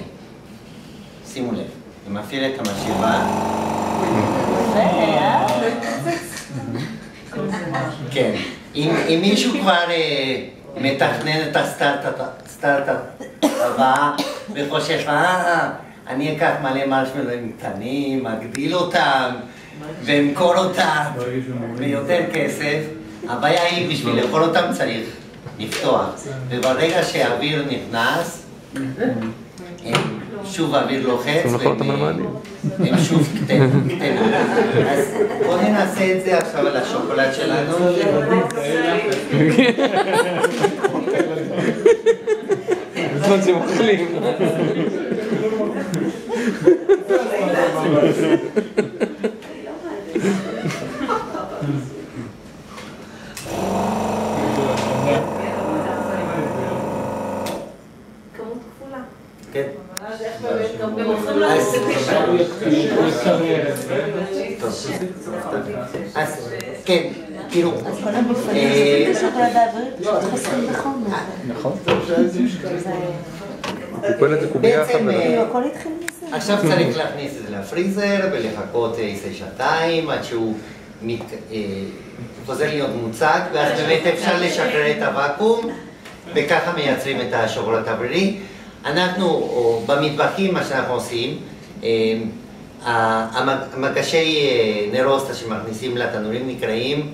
שימו לב, אני מפעיל את המשאבה. כן. אם מישהו כבר מתכנן את הסטארט-אפ הבא וחושב, אני אקח מלא מרשמלואים קטנים, אגדיל אותם ואמכור אותם ביותר כסף, הבעיה היא בשביל לאכול אותם צריך לפתוח, וברגע שהאוויר נכנס, שוב האוויר לוחץ והם שוב קטנים. אז בואו ננסה את זה עכשיו על השוקולד שלנו. בזמן שהם אוכלים. כמות כפולה. כן. אז כן, תראו. אז כל המפעלים של שוקולד האוויר פשוט חסרים בחומר. נכון. טיפולת זה קובייה אחת הכל התחיל מזה. עכשיו צריך להכניס את זה לפריזר ולחכות שעתיים עד שהוא חוזר להיות מוצק, ואז באמת אפשר לשחרר את הוואקום וככה מייצרים את השוקולד האווירי. אנחנו, במטבחים, מה שאנחנו עושים, המקשי נרוסטה שמכניסים לתנורים נקראים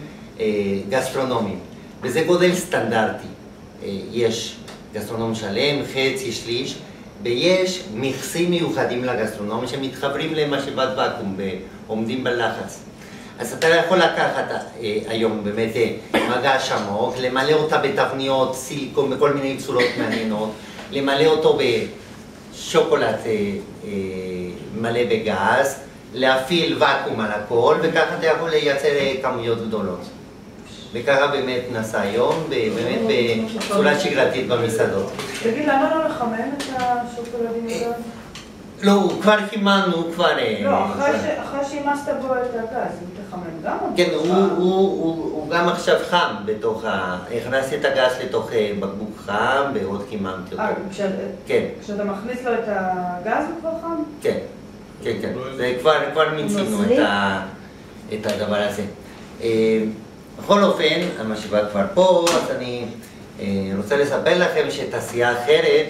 גסטרונומים, וזה גודל סטנדרטי. יש גסטרונום שלם, חצי, שליש, ויש מכסים מיוחדים לגסטרונום שמתחברים למשאבת ואקום ועומדים בלחץ. אז אתה לא יכול לקחת היום באמת מגש עמוק, למלא אותה בתבניות סיליקון בכל מיני צורות מעניינות, למלא אותו בשוקולד מלא בגז, להפעיל ואקום על הכל, וככה אתה יכול לייצר כמויות גדולות. וככה באמת נעשה היום, באמת בצורה שגרתית במסעדות. תגיד, למה לא לחמם את השוקולדים יותר? לא, כבר חיממנו, כבר... לא, אחרי שאימסת בו את הגז, אם תחמם גם? כן, הוא גם עכשיו חם בתוך ה... הכנסתי את הגז לתוך בקבוק חם, ועוד חיממתי אותו. כן. כשאתה מכניס לו את הגז הוא כבר חם? כן, כן, כן. וכבר מיצינו את הדבר הזה. בכל אופן, המשאבה כבר פה, אז אני רוצה לספר לכם שתעשייה אחרת,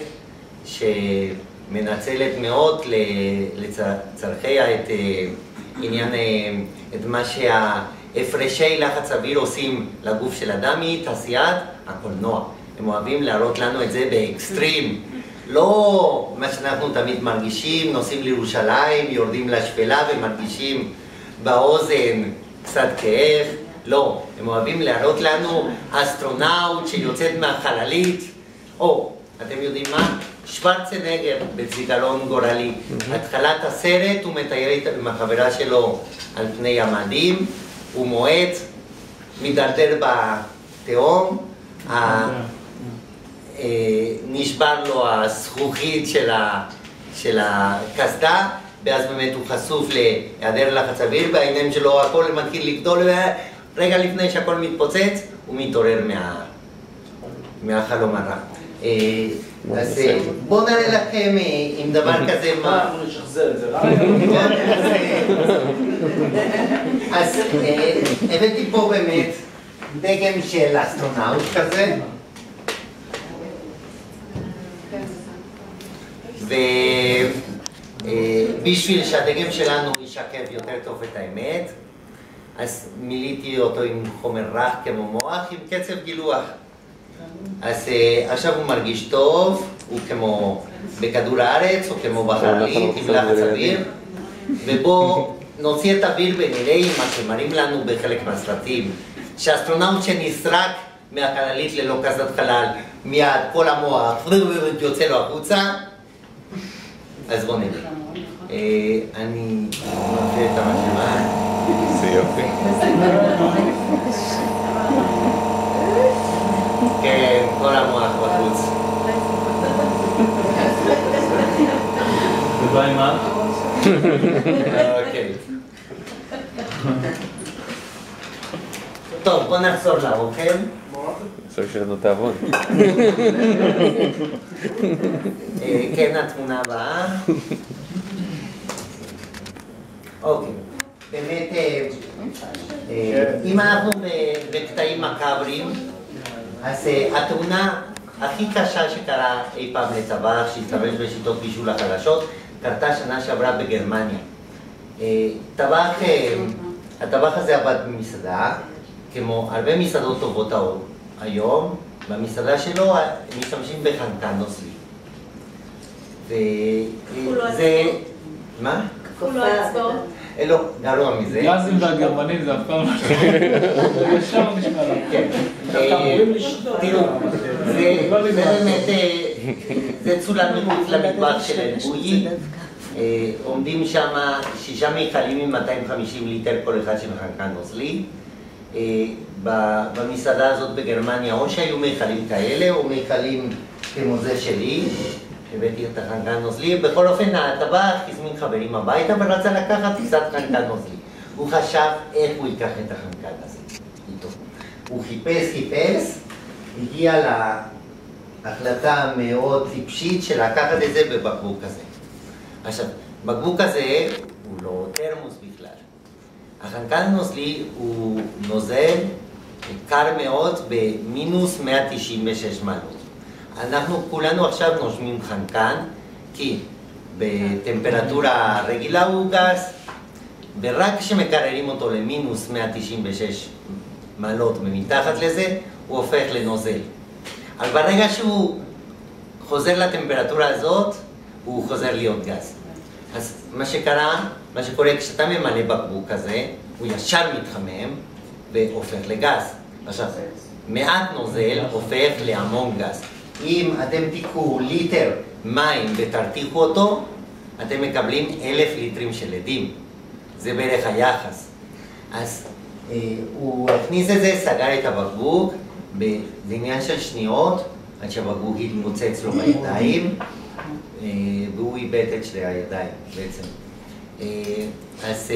שמנצלת מאוד לצרכיה את עניין, את מה שהפרשי לחץ אוויר עושים לגוף של אדם, היא תעשיית הקולנוע. הם אוהבים להראות לנו את זה באקסטרים. לא מה שאנחנו תמיד מרגישים, נוסעים לירושלים, יורדים לשפלה ומרגישים באוזן קצת כאב. לא, הם אוהבים להראות לנו אסטרונאוט שיוצאת מהחללית. או, אתם יודעים מה? שוורצנגר בזיכרון גורלי. התחלת הסרט הוא מתאר עם החברה שלו על פני המדים, הוא מועט, מדרדר בתהום, נשבר לו הזכוכית של הקסדה, ואז באמת הוא חשוף להיעדר לחץ אוויר, והעיניים שלו הכל מתחיל לגדול, רגע לפני שהכל מתפוצץ, הוא מתעורר מהחלום הרע. אז בואו נראה לכם עם דבר כזה מה... אנחנו נשחזר את זה, רק? אז הבאתי פה באמת דגם של אסטרונאוט כזה. ובשביל שהדגם שלנו ישקף יותר טוב את האמת, אז מילאתי אותו עם חומר רך כמו מוח, עם קצב גילוח. אז עכשיו הוא מרגיש טוב, הוא כמו בכדור הארץ או כמו בחללית עם לחץ אוויר, ובואו נוציא את האוויר ונראה מה שמראים לנו בחלק מהסרטים, שהאסטרונאוט שנסרק מהחללית ללא קסדת חלל, מיד כל המוח יוצא לו החוצה. אז בואו נראה. אני מפעיל את המשאבה. זה יופי. כן, כל המוח בחוץ. זה בא עם מה? אוקיי. טוב, בואו נחזור לאוכל. עכשיו יש לנו תאבון. כן, התמונה הבאה. אוקיי. באמת, אם אנחנו בקטעים מקאבריים, אז התאונה הכי קשה שקרה אי פעם לטבח, שהשתמש בשיטות בישול החדשות, קרתה שנה שעברה בגרמניה. הטבח הזה עבד במסעדה, כמו הרבה מסעדות טובות היום, במסעדה שלו משתמשים בחנקן נוזלי. וזה... מה? כפו לו אצבעות. לא, גרוע מזה. גזים והגרמנים זה אף פעם לא שקרה. זה ישר נשמע לנו. כן. תראו, זה באמת, זה צולם מחוץ למטבח של אלבויי. עומדים שם 6 מיכלים עם 250 ליטר כל אחד של חנקן נוזלי. במסעדה הזאת בגרמניה או שהיו מיכלים כאלה או מיכלים כמו זה שלי. הבאתי את החנקן נוזלי, בכל אופן הטבח הזמין חברים הביתה ורצה לקחת קצת חנקן נוזלי. הוא חשב איך הוא ייקח את החנקן הזה איתו. הוא חיפש, הגיע להחלטה מאוד טיפשית של לקחת את זה בבקבוק הזה. עכשיו, בקבוק הזה הוא לא תרמוס בכלל. החנקן הנוזלי הוא נוזל קר מאוד במינוס 196 מעלות. אנחנו כולנו עכשיו נושמים חנקן, כי בטמפרטורה רגילה הוא גז, ורק כשמקררים אותו למינוס 196 מעלות ומתחת לזה, הוא הופך לנוזל. אבל ברגע שהוא חוזר לטמפרטורה הזאת, הוא חוזר להיות גז. אז מה שקורה כשאתה ממלא בקבוק הזה, הוא ישר מתחמם והופך לגז. עכשיו, מעט נוזל הופך להמון גז. אם אתם תיקחו ליטר מים ותרתיחו אותו, אתם מקבלים 1,000 ליטרים של אדים. זה בערך היחס. אז הוא הכניס את זה, סגר את הבקבוק, בעניין של שניות, עד שהבקבוק התמוצץ לו בידיים, והוא איבד את שתי הידיים בעצם. אז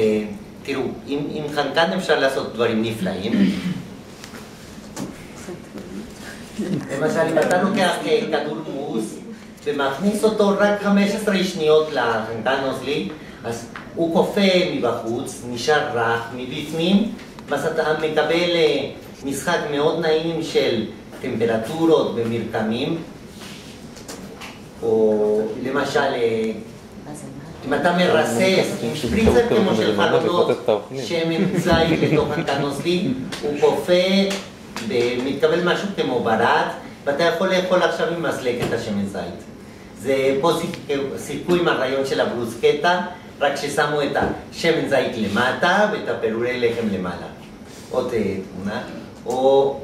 תראו, עם חנקן אפשר לעשות דברים נפלאים. למשל, אם אתה לוקח כדור מוס ומכניס אותו רק 15 שניות לחנקן נוזלי, אז הוא קופא מבחוץ, נשאר רך מבפנים, ואז אתה מקבל משחק מאוד נעים של טמפרטורות ומרקמים, או למשל, אם אתה מרסס עם שפריצר כמו של חלונות שמן זית לתוך חנקן נוזלי, הוא קופא ומתקבל משהו כמו ברד, ואתה יכול לאכול עכשיו עם מסלקת השמן זית. זה פה סיפקו עם הרעיון של הברוסקטה, רק ששמו את השמן זית למטה ואת הפירורי לחם למעלה. עוד תמונה. או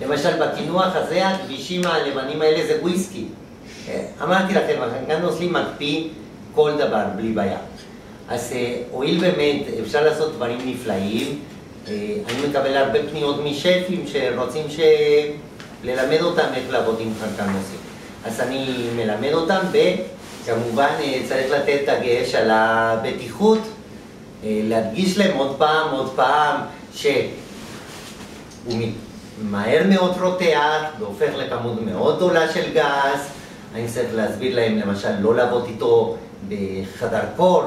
למשל בקינוח הזה, הכבישים הלבנים האלה זה וויסקי. אמרתי לכם, החנקן נוזלי מקפיא כל דבר בלי בעיה. אז הואיל באמת אפשר לעשות דברים נפלאים, אני מקבל הרבה פניות משפים שרוצים ללמד אותם איך לעבוד עם חנקן נוזלי. אז אני מלמד אותם, וכמובן צריך לתת דגש על הבטיחות, להדגיש להם עוד פעם שהוא מהר מאוד רותח והופך לכמות מאוד גדולה של גז. אני צריך להסביר להם למשל לא לעבוד איתו בחדר קור,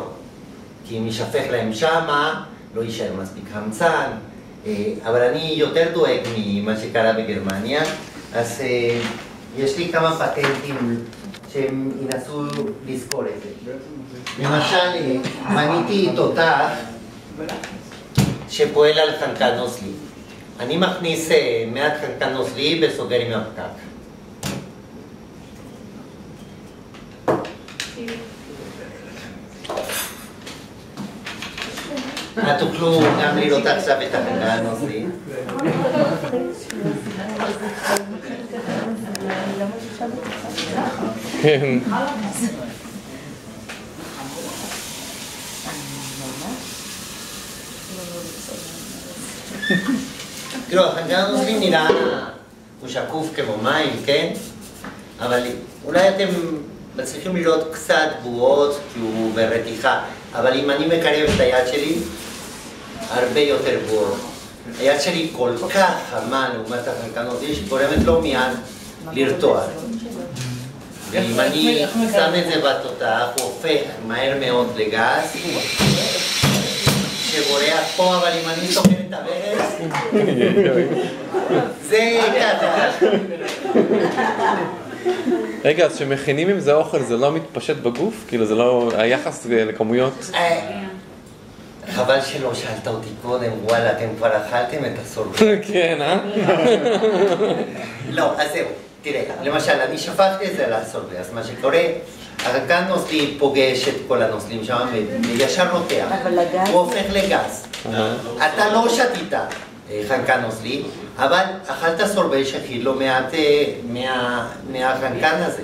כי אם ישפך להם שמה לא יישאר מספיק חמצן, אבל אני יותר דואג ממה שקרה בגרמניה, אז יש לי כמה פטנטים שהם ינסו לזכור את זה. למשל, מניתי תותח שפועל על חנקן נוזלי. אני מכניס מעט חנקן נוזלי וסוגר עם הפקק. תוכלו גם לראות עכשיו את החנקן הנוזלי. כן. תראו, החנקן הנוזלי נראה, הוא שקוף כמו מים, כן? אבל אולי אתם מצליחים לראות קצת בועות כי הוא ברתיחה, אבל אם אני מקרב את היד שלי, הרבה יותר בועות. היד שלי כל כך חמה לעומת החנקן הנוזלי שגורמת לו מיד לרתוח. ואם אני שם את זה בתותח, הוא הופך מהר מאוד לגז שבורח פה, אבל אם אני סוחר את הברז, זה ככה. רגע, אז כשמכינים עם זה אוכל, זה לא מתפשט בגוף? כאילו זה לא, היחס לכמויות? חבל שלא שאלת אותי קודם, וואלה, אתם כבר אכלתם את הסורבט. כן, לא, אז זהו, תראה, למשל, אני שפכתי את זה על הסורבט, אז מה שקורה, החנקן נוזלי פוגש את כל הנוזלים שם וישר רותח, הוא הופך לגז. אתה לא שתית חנקן נוזלי, אבל אכלת סורבט שכיל לו מעט מהחנקן הזה.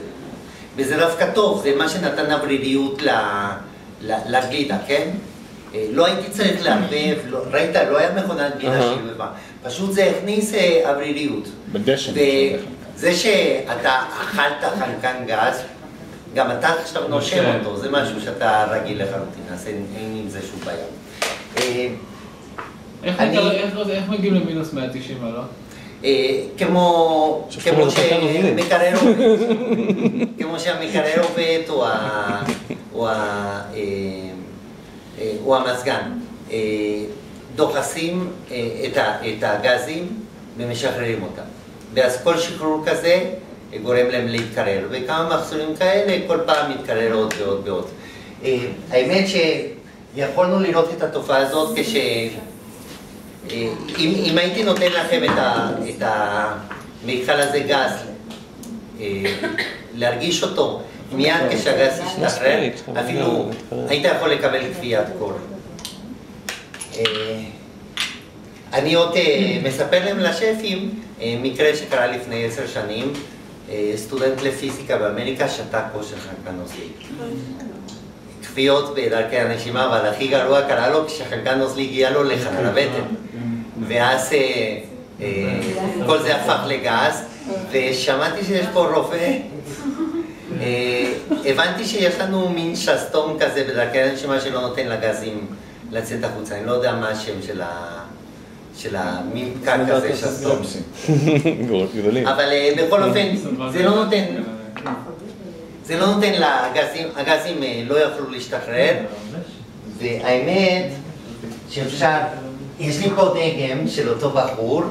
וזה דווקא טוב, זה מה שנתן אווריריות לגלידה, כן? לא הייתי צריך לערבב, ראית, לא היה מכונת גלידה שערבבה, פשוט זה הכניס אווריריות. בדשן. וזה שאתה אכלת חנקן גז, גם אתה עכשיו נושם אותו, זה משהו שאתה רגיל לחלוטין, אז אין עם זה שום בעיה. איך מגיעים למינוס 190 מעלות? כמו שהמקרר עובד או המזגן, דוחסים את הגזים ומשחררים אותם, ואז כל שחרור כזה גורם להם להתקרר, וכמה מחסורים כאלה כל פעם מתקרר עוד ועוד ועוד. האמת שיכולנו לראות את התופעה הזאת אם הייתי נותן לכם את המיכל הזה גז, להרגיש אותו מיד כשהגז ישתחרר, אפילו היית יכול לקבל כוויית קור. אני עוד מספר להם לשפים מקרה שקרה לפני 10 שנים. סטודנט לפיזיקה באמריקה שתה כושר חנקן נוזלי. כוויות בדרכי הנשימה, אבל הכי גרוע קרה לו כשחנקן נוזלי הגיע לו לחלל הבטן. ואז כל זה הפך לגז, ושמעתי שיש פה רופא. הבנתי שיש לנו מין שסתום כזה בדרכי הנשימה שלא נותן לגזים לצאת החוצה. אני לא יודע מה השם של המין פקק הזה, שסתום. אבל בכל אופן, זה לא נותן לגזים, הגזים לא יכלו להשתחרר, והאמת שאפשר, יש לי פה דגם של אותו בחור,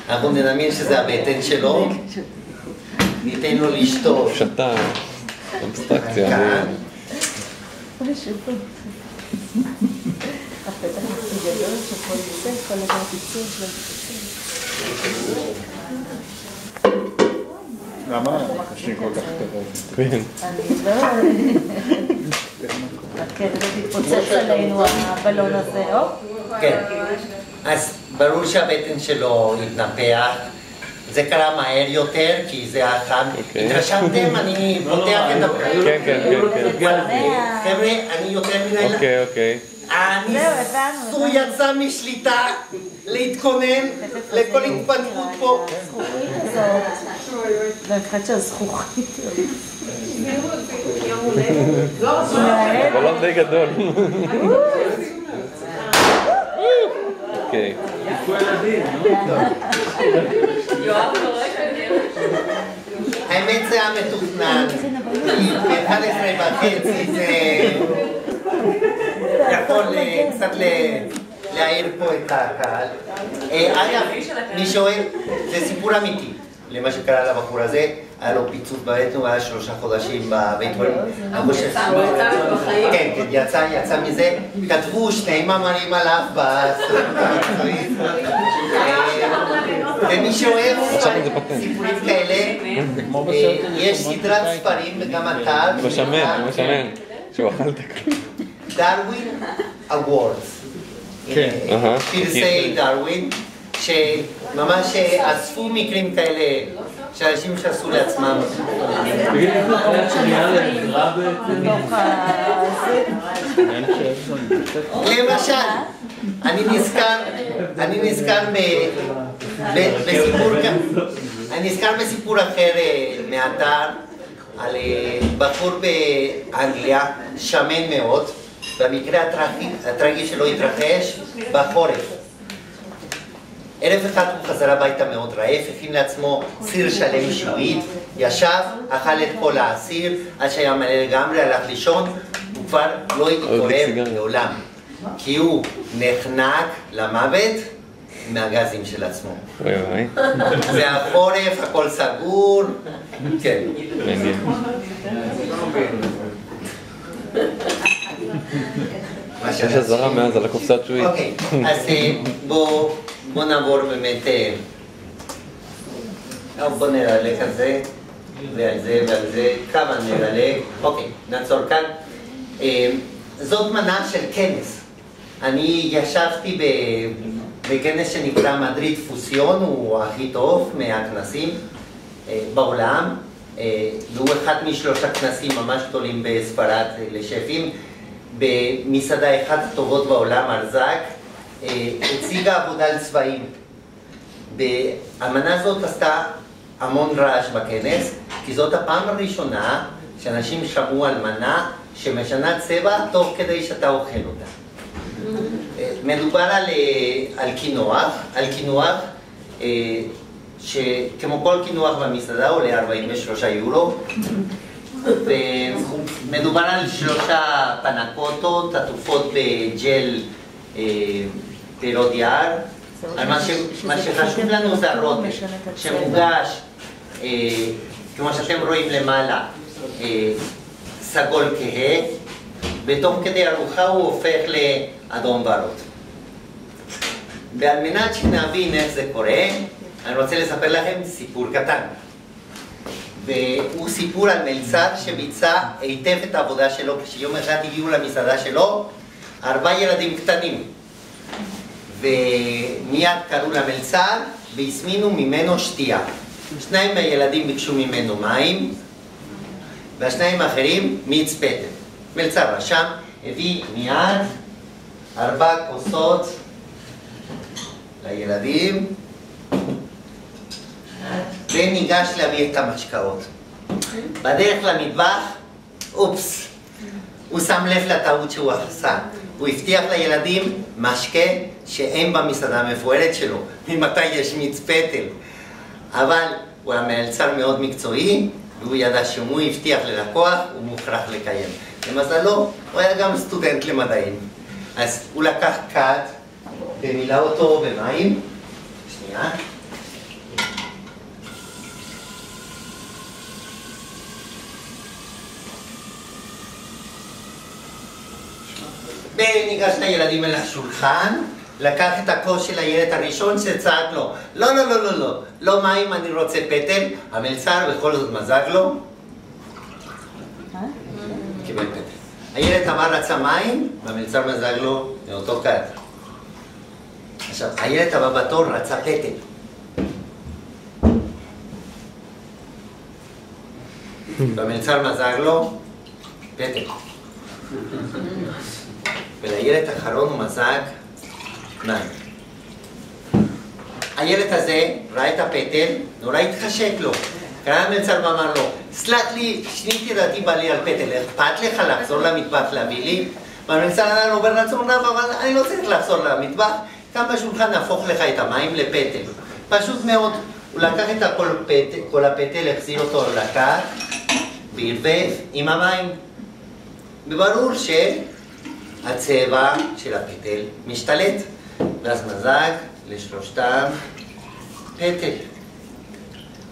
אנחנו נאמין שזה הבטן שלו, ניתן לו לשתות. שתה, אבסטרקציה. הפתח הכי גדול שכל יוצא, כל דבר פיצור של הפיצור. למה? יש לי כל כך טוב. כן. אני לא... הכדור תתפוצץ עלינו הבלון הזה, או? כן. אז ברור שהבטן שלו התנפח. זה קרה מהר יותר, כי זה היה חם. התרשמתם? אני פותח את הפרק. כן, כן, כן. חבר'ה, אני יותר מדי... אוקיי. הניסוי יצא משליטה להתכונן לכל התפתחות פה. זכוכית הזאת. לא התחלת שהזכוכית. בלון די גדול. אוקיי. האמת זה היה מתוכנן. ב-11:30 זה... יכול קצת להעיר פה את הקהל. אגב, מי שואל, זה סיפור אמיתי למה שקרה לבחור הזה. היה לו פיצוץ בבטן, הוא היה 3 חודשים בבית חולים. כן, יצא מזה. כתבו 2 מאמרים עליו בסרטים. ומי שאוהב סיפורים כאלה, יש סדרת ספרים וגם אתר. משמן, שהוא אכל את הכל. דרווין אוורדס, פרסי דרווין, שממש אספו מקרים כאלה שאנשים שעשו לעצמם. למשל, אני נזכר בסיפור אחר מהאתר על בחור באנגליה, שמן מאוד, במקרה הטרגי שלו התרחש בחורף. ערב אחד הוא חזר הביתה מאוד רעב, הכין לעצמו סיר שלם שועית, ישב, אכל את כל הסיר, עד שהיה מלא לגמרי, הלך לישון, הוא כבר לא התעורר לעולם, כי הוא נחנק למוות מהגזים של עצמו. זה החורף, הכל סגור, כן. יש הזרה מאז על הקופסת שועית. אוקיי, אז בוא נעבור באמת, בוא נראה כזה, ועל זה ועל זה, כמה נראה, אוקיי, נעצור כאן. זאת מנה של כנס. אני ישבתי בכנס שנקרא מדריד פוסיון, הוא הכי טוב מהכנסים בעולם, והוא אחד מ3 כנסים ממש גדולים בספרד לשפים. במסעדה אחת הטובות בעולם, ארזק, הציגה עבודה על צבעים. המנה הזאת עשתה המון רעש בכנס, כי זאת הפעם הראשונה שאנשים שמעו על מנה שמשנה צבע תוך כדי שאתה אוכל אותה. מדובר על קינוח, שכמו כל קינוח במסעדה עולה 43 יורו, ומדובר על 3 פנקוטות עטופות בג'ל פירות יער. מה שחשוב לנו זה הרוטב, שמוגש, כמו שאתם רואים למעלה, סגול כהה, ותוך כדי ארוחה הוא הופך לאדום ורוד. ועל מנת שנבין איך זה קורה, אני רוצה לספר לכם סיפור קטן. והוא סיפור על מלצר שביצע היטב את העבודה שלו, כשיום אחד הגיעו למסעדה שלו 4 ילדים קטנים. ומיד קראו למלצר והזמינו ממנו שתייה. 2 מהילדים ביקשו ממנו מים, והשניים האחרים מיץ פטל. מלצר רשם, הביא מיד 4 כוסות לילדים, וניגש להביא את המשקאות. בדרך למטבח, אופס, הוא שם לב לטעות שהוא עשה. הוא הבטיח לילדים משקה שאין במסעדה המפוארת שלו, ממתי יש מיץ פטל. אבל הוא היה מלצר מאוד מקצועי, והוא ידע שאם הוא הבטיח ללקוח, הוא מוכרח לקיים. למזלו, הוא היה גם סטודנט למדעים. אז הוא לקח כד ומילא אותו במים. שנייה. וניגש לילדים אל השולחן, לקח את הכוס של הילד הראשון שצעק לו, לא, לא, לא, לא, לא, לא מים, אני רוצה פטל. המלצר בכל זאת מזג לו, קיבל פטל. הילד הבא רצה מים, והמלצר מזג לו מאותו כד. עכשיו, הילד הבא בתור רצה פטל. והמלצר מזג לו פטל. ולילד האחרון הוא מזג מים. הילד הזה ראה את הפטל, נורא התחשק לו. קרא המלצר ואמר לו, סלח לי, שניתי דעתי בא לי על פטל, אכפת לך לחזור למטבח להביא לי? והמלצר אמר לו, ברצון רב, אבל אני לא צריך לחזור למטבח, כאן בשולחן נהפוך לך את המים לפטל. פשוט מאוד, הוא לקח את כל הפטל, החזיר אותו לכד, וערבב עם המים. וברור שהצבע של הפטל משתלט, ואז מזג לשלושתם פטל.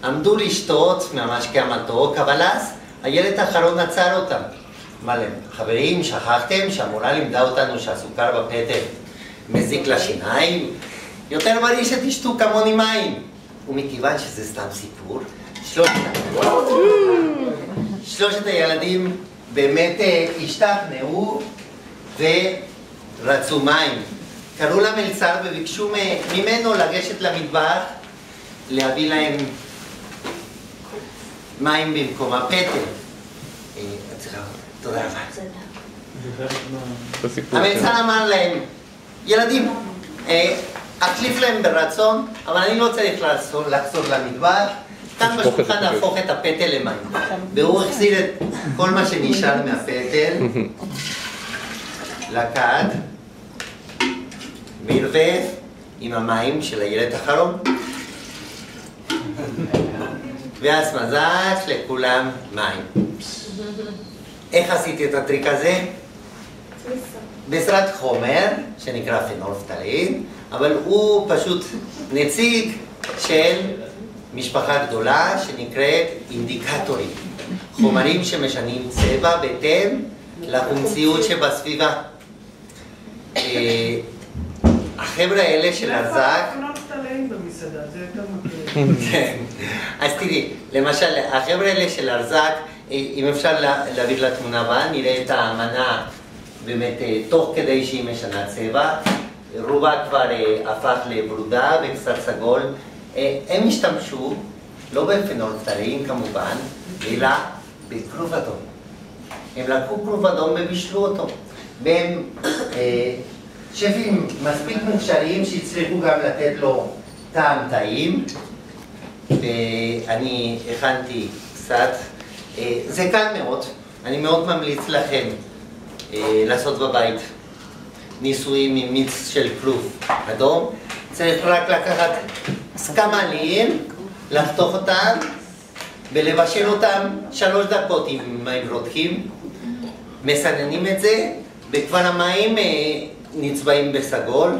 עמדו לשתות מהמשקה המתוק, אבל אז הילד האחרון עצר אותם. אמר להם, חברים, שכחתם שהמורה לימדה אותנו שהסוכר בפטל מזיק לשיניים? יותר בריא שתשתו כמוני מים. ומכיוון שזה סתם סיפור, שלושת הילדים באמת השתכנעו ורצו מים. קראו למלצר וביקשו ממנו לגשת למטבח להביא להם מים במקום הפטל. תודה רבה. המלצר אמר להם, ילדים, אקליף להם ברצון, אבל אני לא צריך לחזור למטבח, כאן בשולחן להפוך את הפטל למים. והוא החזיר את כל מה שנשאר מהפטל לכד, וערבב עם המים של הילד האחרון. ואז מזג לכולם מים. איך עשיתי את הטריק הזה? בעזרת חומר שנקרא פנולפטלין, אבל הוא פשוט נציג של משפחה גדולה שנקראת אינדיקטורים. חומרים שמשנים צבע בהתאם לחומציות שבסביבה. החבר'ה האלה של הרזק... פנולפטלין במסעדה, זה יותר מגריר. כן. אז תראי, למשל, החבר'ה האלה של הרזק, אם אפשר להביא לתמונה הבאה, נראה את המנה באמת תוך כדי שהיא משנה צבע. רובה כבר הפך לברודה וקצת סגול. הם השתמשו, לא בפנולפטלין כמובן, אלא בכרוב אדום. הם לקחו כרוב אדום ובישלו אותו. והם שפים מספיק מוכשרים שהצליחו גם לתת לו טעם טעים. ואני הכנתי קצת. זה קל מאוד, אני מאוד ממליץ לכם לעשות בבית ניסויים עם מיץ של כרוב אדום. צריך רק לקחת כמה עלים, לחתוך אותם ולבשל אותם 3 דקות עם מים רותחים. מסננים את זה, וכבר המים נצבעים בסגול.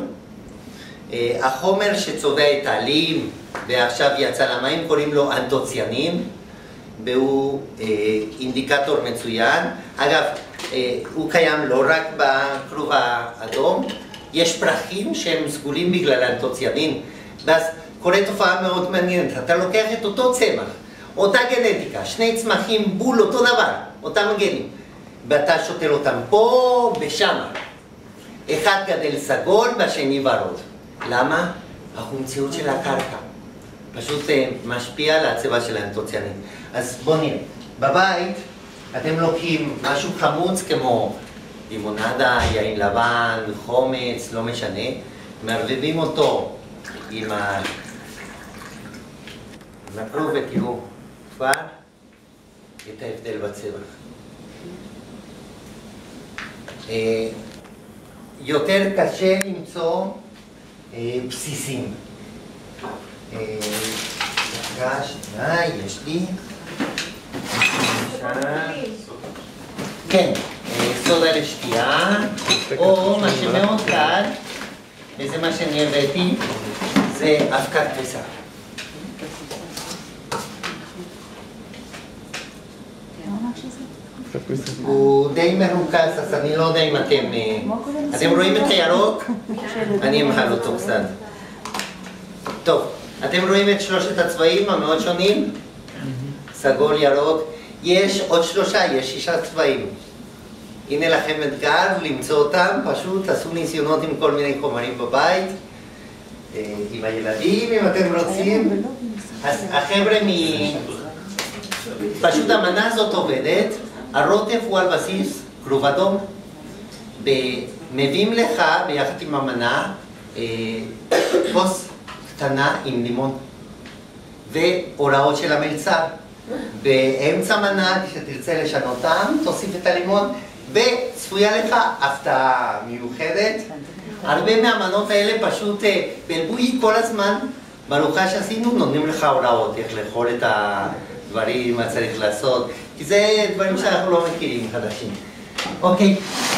החומר שצובע את העלים ועכשיו יצא למים קוראים לו אנטוציאנין, והוא אינדיקטור מצוין. אגב, הוא קיים לא רק בכרוב האדום, יש פרחים שהם סגולים בגלל האנטוציאנין, ואז קורה תופעה מאוד מעניינת. אתה לוקח את אותו צמח, אותה גנטיקה, 2 צמחים בול אותו דבר, אותם גנים, ואתה שותל אותם פה ושם. אחד גדל סגול והשני ורוד. למה? החומציות של הקרקע. פשוט משפיע על הצבע של האנטוציאנין. אז בואו נראה. בבית אתם לוקחים משהו חמוץ כמו לימונדה, יין לבן, חומץ, לא משנה. מערבבים אותו עם הכרוב ותראו כבר את ההבדל בצבע. יותר קשה למצוא בסיסים. יש לי. כן, סודה לשתייה, או מה שמאוד קל, וזה מה שאני הבאתי, זה אבקת כביסה. הוא די מרוכז, אז אני לא יודע אם אתם רואים את הירוק? אני אמחל אותו קצת. טוב, אתם רואים את שלושת הצבעים המאוד שונים? סגול, ירוק. יש עוד שלושה, יש 6 צבעים. הנה לכם אתגר למצוא אותם, פשוט תעשו ניסיונות עם כל מיני חומרים בבית, עם הילדים אם אתם רוצים. אז החבר'ה פשוט המנה הזאת עובדת, הרוטף הוא על בסיס כרוב אדום, מביאים לך ביחד עם המנה כוס קטנה עם לימון והוראות של המלצר. באמצע מנה, כשתרצה לשנותם, תוסיף את הלימון וצפויה לך הפתעה מיוחדת. הרבה מהמנות האלה פשוט בלבוי כל הזמן בארוחה שעשינו, נותנים לך הוראות איך לאכול את הדברים, מה צריך לעשות, כי זה דברים שאנחנו לא מכירים חדשים. אוקיי,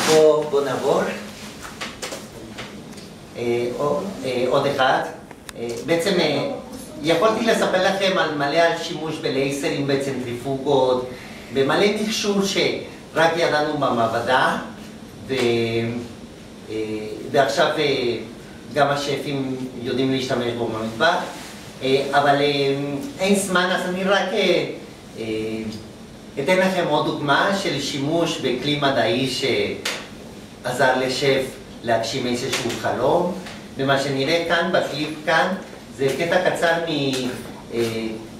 בוא נעבור. עוד אחד. בעצם יכולתי לספר לכם על מלא על שימוש בלייסרים בצנטריפוגות, במלא מכשור שרק ידענו במעבדה, ועכשיו גם השפים יודעים להשתמש בו במטבח, אבל אין זמן, אז אני רק אתן לכם עוד דוגמה של שימוש בכלי מדעי שעזר לשף להגשים איזשהו חלום, ומה שנראה כאן, בקליפ כאן, זה קטע קצר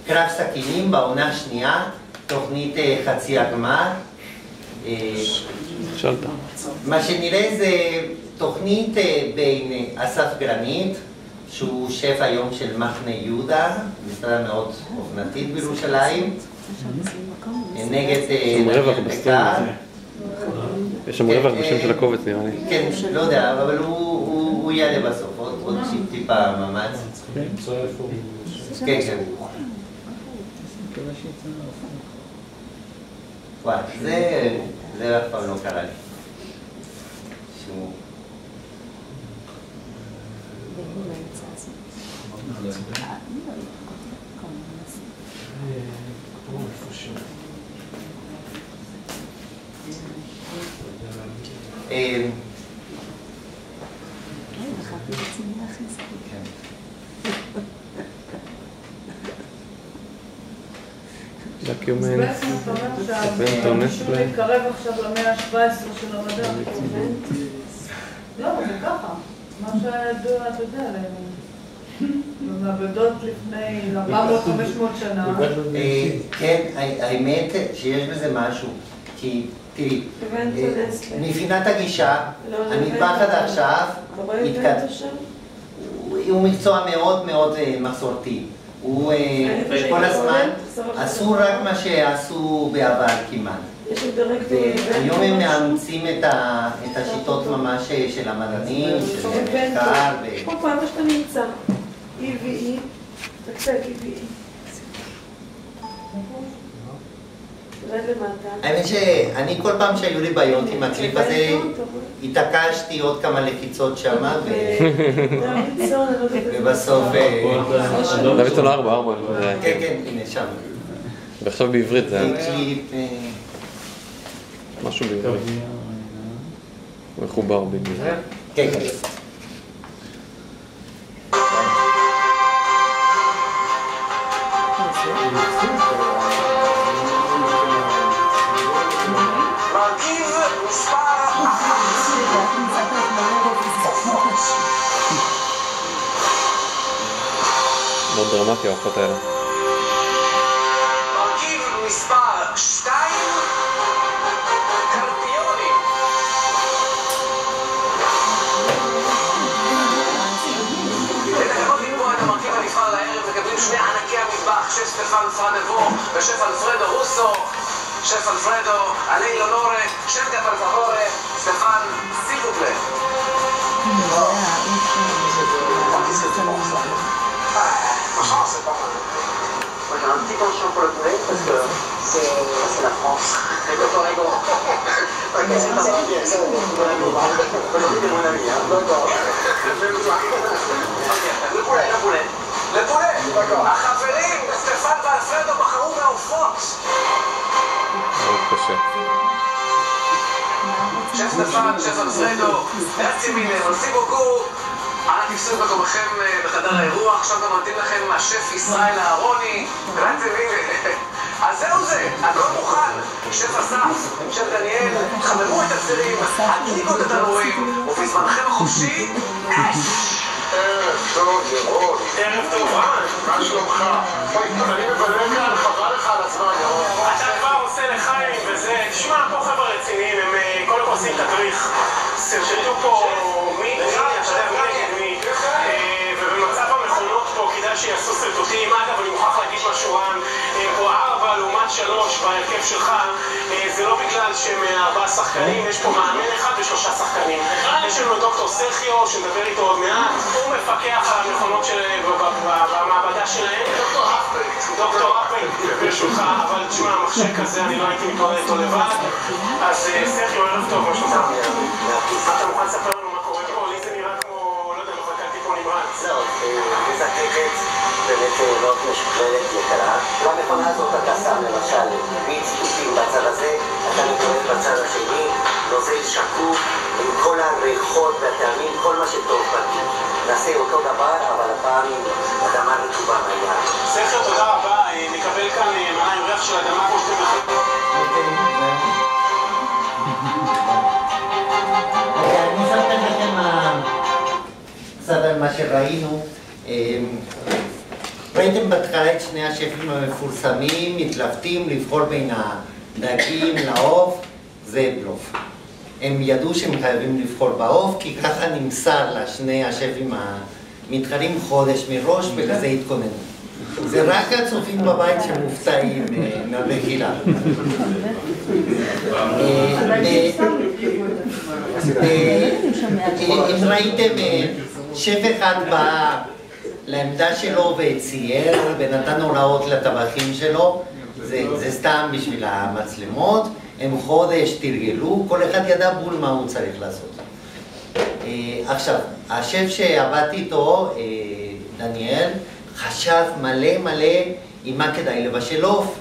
מקרב סכינים בעונה השנייה, תוכנית חצי הגמר. מה שנראה זה תוכנית בין אסף גרנית, שהוא שף היום של מחנה יהודה, מסעדה מאוד אופנתית בירושלים, נגד נקר. יש שם רווח בשם של הקובץ נראה לי. כן, לא יודע, אבל הוא יעלה בסוף, עוד טיפה מאמץ. כן, כן. וואי, זה אף פעם לא קרה לי. שהוא... דוקיומנט. בעצם אתה אומר שמישהו מתקרב עכשיו למאה ה-17 של המדע. לא, זה ככה. מה שהידוע, אתה יודע, במעבדות לפני 400-500 שנה. כן, האמת שיש בזה משהו. כי, תראי, מבחינת הגישה, המטבח עד עכשיו, הוא מקצוע מאוד מאוד מסורתי. הוא כל הזמן עשו רק מה שעשו בעבר כמעט. והיום הם מאמצים את השיטות ממש של המדענים, של מחקר. כל פעם שאתה נמצא, EVE, תקצה EVE. האמת שאני כל פעם שהיו לי בעיות עם הקליפ הזה, התעקשתי עוד כמה לחיצות שמה, ובסוף... דוד 4. כן, כן, הנה שם. ועכשיו בעברית זה... קליפ... משהו בעברית. מחובר בעברית. כן, כן. Thank you. מאוד דרמטי ההופעות האלה. מרכיב מספר 2, קרפיונים. לתקנות לקבוע את המרכיב הנבחר לערב מקבלים שני ענקי המטבח, שף סטפן פרדבו ושף אלפרדו רוסו. שף אלפרדו, עלי לונורה, שף דה פלפרורה, סטפן סיבובלה. Franchement, c'est pas mal. Moi, j'ai un petit penchant pour le poulet parce que c'est la France. C'est Porto Rico. Ok, c'est pas mal. Aujourd'hui, t'es mon ami, hein. D'accord. Le poulet. Le poulet. D'accord. החברים, סטפן ואלפרדו בחרו מהעופות. מאוד קשה. שף סטפן, שף אלפרדו, merci mille, merci beaucoup. אנא תפסו את מקומכם בחדר האירוח, עכשיו גם ממתין לכם השף ישראל אהרוני, גרנצה מילה. אז זהו זה, הכל מוכן. שף אסף, שף דניאל, חממו את הצירים, הדליקו את התנורים, ובזמנכם החופשי, אש! ערב טוב, ירון. ערב טוב, רן. מה שלומך? אני מבלג כאן, חבל לך על הזמן, ירון. אתה כבר עושה לחיים וזה, תשמע, פה חבר'ה רציניים, הם קודם כל עושים תדריך. סרטטו פה מי נגד מי, ובמצב המכונות פה כדאי שיעשו סרטוטים. אגב, אני מוכרח להגיד משהו, רן, פה 4 לעומת 3 בהרכב שלך, זה לא בגלל שהם 4 שחקנים, יש פה מאמן אחד ו3 שחקנים. יש לנו דוקטור סרחיו, שנדבר איתו עוד מעט, הוא מפקח על המכונות במעבדה שלהם. דוקטור אפל, ברשותך, אבל תשמע, מחשב כזה, אני לא הייתי מתמודד איתו לבד. אז סרחיו, ערב טוב, מה שלומך? אתה מוכן לספר לנו מה קורה פה? לי זה נראה כמו, לא יודע, מחלקת טיפול נמרץ. זהו, מזקקת, באמת מאוד משוכללת, יקרה. למכונה הזאת אתה שם למשל ציטוטים בצד הזה, אתה מתמודד בצד השני, נוזל שקוף, עם כל הריחות והטעמים, כל מה שטוב בדין. נעשה אותו דבר, אבל הפעם עם אדמה רטובה מהיד. סרחיו, תודה רבה, נקבל כאן מנה עם ריח של אדמה כמו שאתם יכולים. אני אספר לכם קצת על מה שראינו. ראיתם בהתחלה את שני השפים המפורסמים, מתלבטים לבחור בין הדגים לעוף, זה בלוף. הם ידעו שהם חייבים לבחור בעוף, כי ככה נמסר לשני השפים המתחרים חודש מראש, ולזה התכוננו. זה רק הצופים בבית שמופתעים מהבחירה. אם ראיתם, שף אחד בא לעמדה שלו וצייר ונתן הוראות לטבחים שלו, זה סתם בשביל המצלמות, הם חודש תרגלו, כל אחד ידע בול מה הוא צריך לעשות. עכשיו, השף שעבדתי איתו, דניאל, חשב מלא עם מה כדאי לבשל עוף.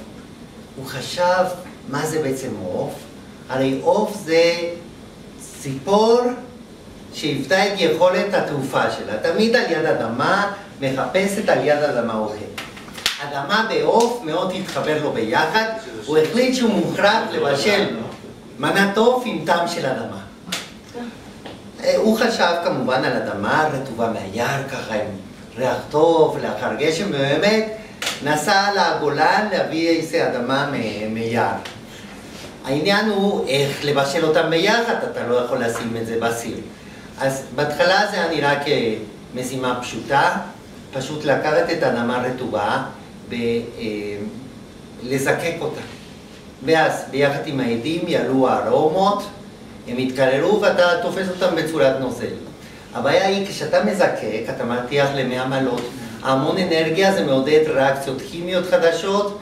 הוא חשב מה זה בעצם עוף. הרי עוף זה ציפור שהיוותה את יכולת התעופה שלה. תמיד על יד אדמה, מחפשת על יד אדמה אוכל. אדמה ועוף מאוד התחבר לו ביחד, הוא החליט שהוא מוכרח לבשל מנת עוף עם טעם של אדמה. הוא חשב כמובן על אדמה רטובה מהיער, ככה עם ריח טוב, לאחר גשם, ובאמת נסע לגולן להביא איזה אדמה מיער. העניין הוא איך לבשל אותם ביחד, אתה לא יכול לשים את זה בסיר. אז בהתחלה זה היה נראה כמשימה פשוטה, פשוט לקחת את האדמה רטובה ולזקק אותה. ואז ביחד עם העדים יעלו הארומות, הם יתקררו ואתה תופס אותם בצורת נוזל. הבעיה היא כשאתה מזקק, אתה מרתיח ל100 מעלות, המון אנרגיה, זה מעודד ריאקציות כימיות חדשות.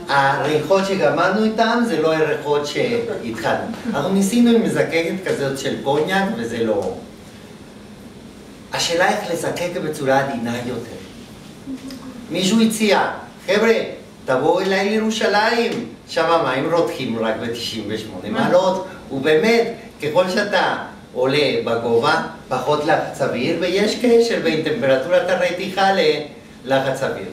הריחות שגמרנו איתם זה לא הריחות שהתחלנו. אנחנו ניסינו עם מזקקת כזאת של קוניאק וזה לא. השאלה איך לזקק בצורה עדינה יותר. מישהו הציע, חבר'ה, תבואו אליי לירושלים, שם המים רותחים רק ב-98 מעלות, ובאמת, ככל שאתה עולה בגובה, פחות לחץ אוויר, ויש קשר בין טמפרטורת הרתיחה ללחץ אוויר.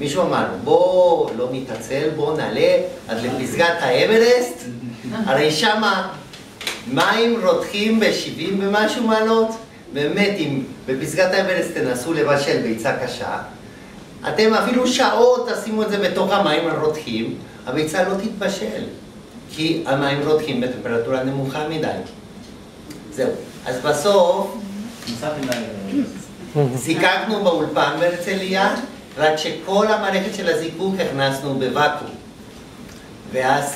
מישהו אמר, בוא לא נתעצל, בוא נעלה עד לפסגת האברסט, הרי שמה מים רותחים ב-70 ומשהו מעלות, באמת, אם בפסגת האברסט תנסו לבשל ביצה קשה, אתם אפילו שעות תשימו את זה בתוך המים הרותחים, הביצה לא תתבשל, כי המים רותחים בטמפרטורה נמוכה מדי. זהו. אז בסוף, זיקקנו באולפן בהרצליה, רק שכל המערכת של הזיקוק הכנסנו בוואקום. ואז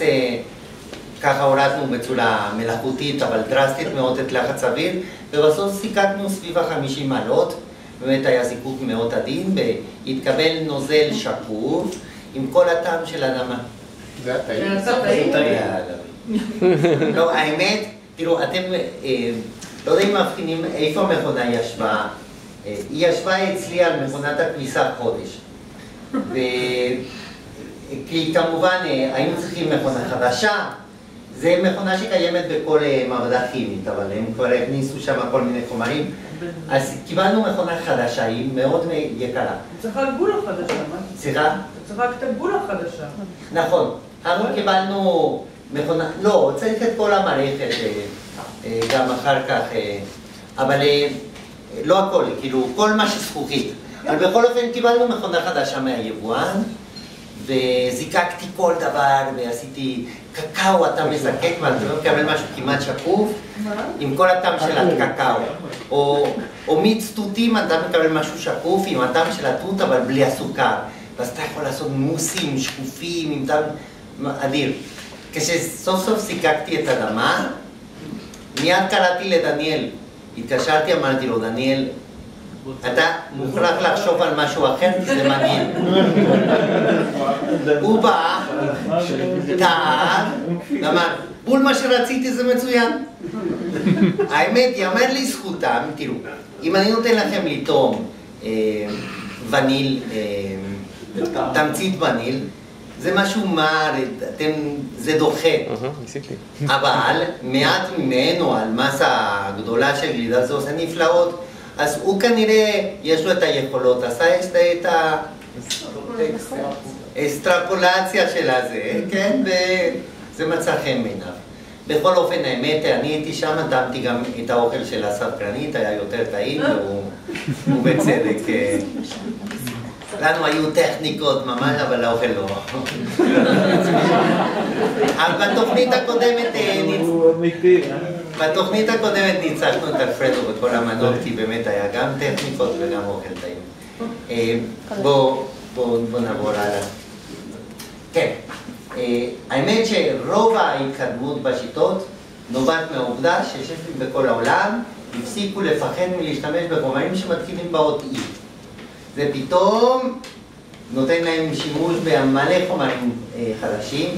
ככה הורדנו בצורה מלאכותית, אבל דרסטית מאוד את לחץ אוויר, ובסוף זיקקנו סביב 50 מעלות, באמת היה זיקוק מאוד עדין, והתקבל נוזל שקוף עם כל הטעם של אדמה. זה הטעים? לא, האמת, תראו, אתם לא יודעים מבחינים איפה המכונה ישבה. היא ישבה אצלי על מכונת הכביסה חודש. כי כמובן היינו צריכים מכונה חדשה. זו מכונה שקיימת בכל מעבדה כימית, אבל הם כבר הכניסו שם כל מיני חומרים. אז קיבלנו מכונה חדשה, היא מאוד יקרה. צריכה גבולה חדשה, מה? סליחה? צריכה גבולה חדשה. נכון. אנחנו קיבלנו מכונה, לא, צריך את כל המערכת גם אחר כך, אבל לא הכל, כאילו כל מה שזכוכית. אבל בכל אופן קיבלנו מכונה חדשה מהיבואן, וזיקקתי כל דבר, ועשיתי קקאו, אתה מזקק, ואתה מקבל משהו כמעט שקוף, עם כל הטעם של הקקאו. או מיץ תותים, אתה מקבל משהו שקוף, עם הטעם של התות, אבל בלי הסוכר. ואז אתה יכול לעשות מוסים שקופים, עם טעם אדיר. כשסוף סוף זיקקתי את האדמה, מיד קראתי לדניאל. התקשרתי, אמרתי לו, דניאל, אתה מוכרח לחשוב על משהו אחר, כי זה מעניין. הוא בא, טעם, ואמר, בול מה שרציתי זה מצוין. האמת, יאמר לי זכותם, תראו, אם אני נותן לכם לטעום וניל, תמצית וניל, זה משהו מר, זה דוחה. אבל מעט ממנו, על מסה גדולה של גלידה, זה עושה נפלאות. אז הוא כנראה, יש לו את היכולות, עשה את האסטרפולציה של הזה, כן? וזה מצא חן בעיניו. בכל אופן, האמת, אני הייתי שם, טעמתי גם את האוכל של הספרנית, היה יותר טעים, והוא בצדק. לנו היו טכניקות ממש, אבל האוכל לא. אבל בתוכנית הקודמת ניצחנו את אלפרדו בכל המנות, כי באמת היה גם טכניקות וגם אוכל טעים. בואו נעבור הלאה. כן, האמת שרוב ההתקדמות בשיטות נובעת מהעובדה ששפים בכל העולם הפסיקו לפחד מלהשתמש בחומרים שמתחילים באות אי. זה פתאום נותן להם שימוש במלא חומרים חדשים,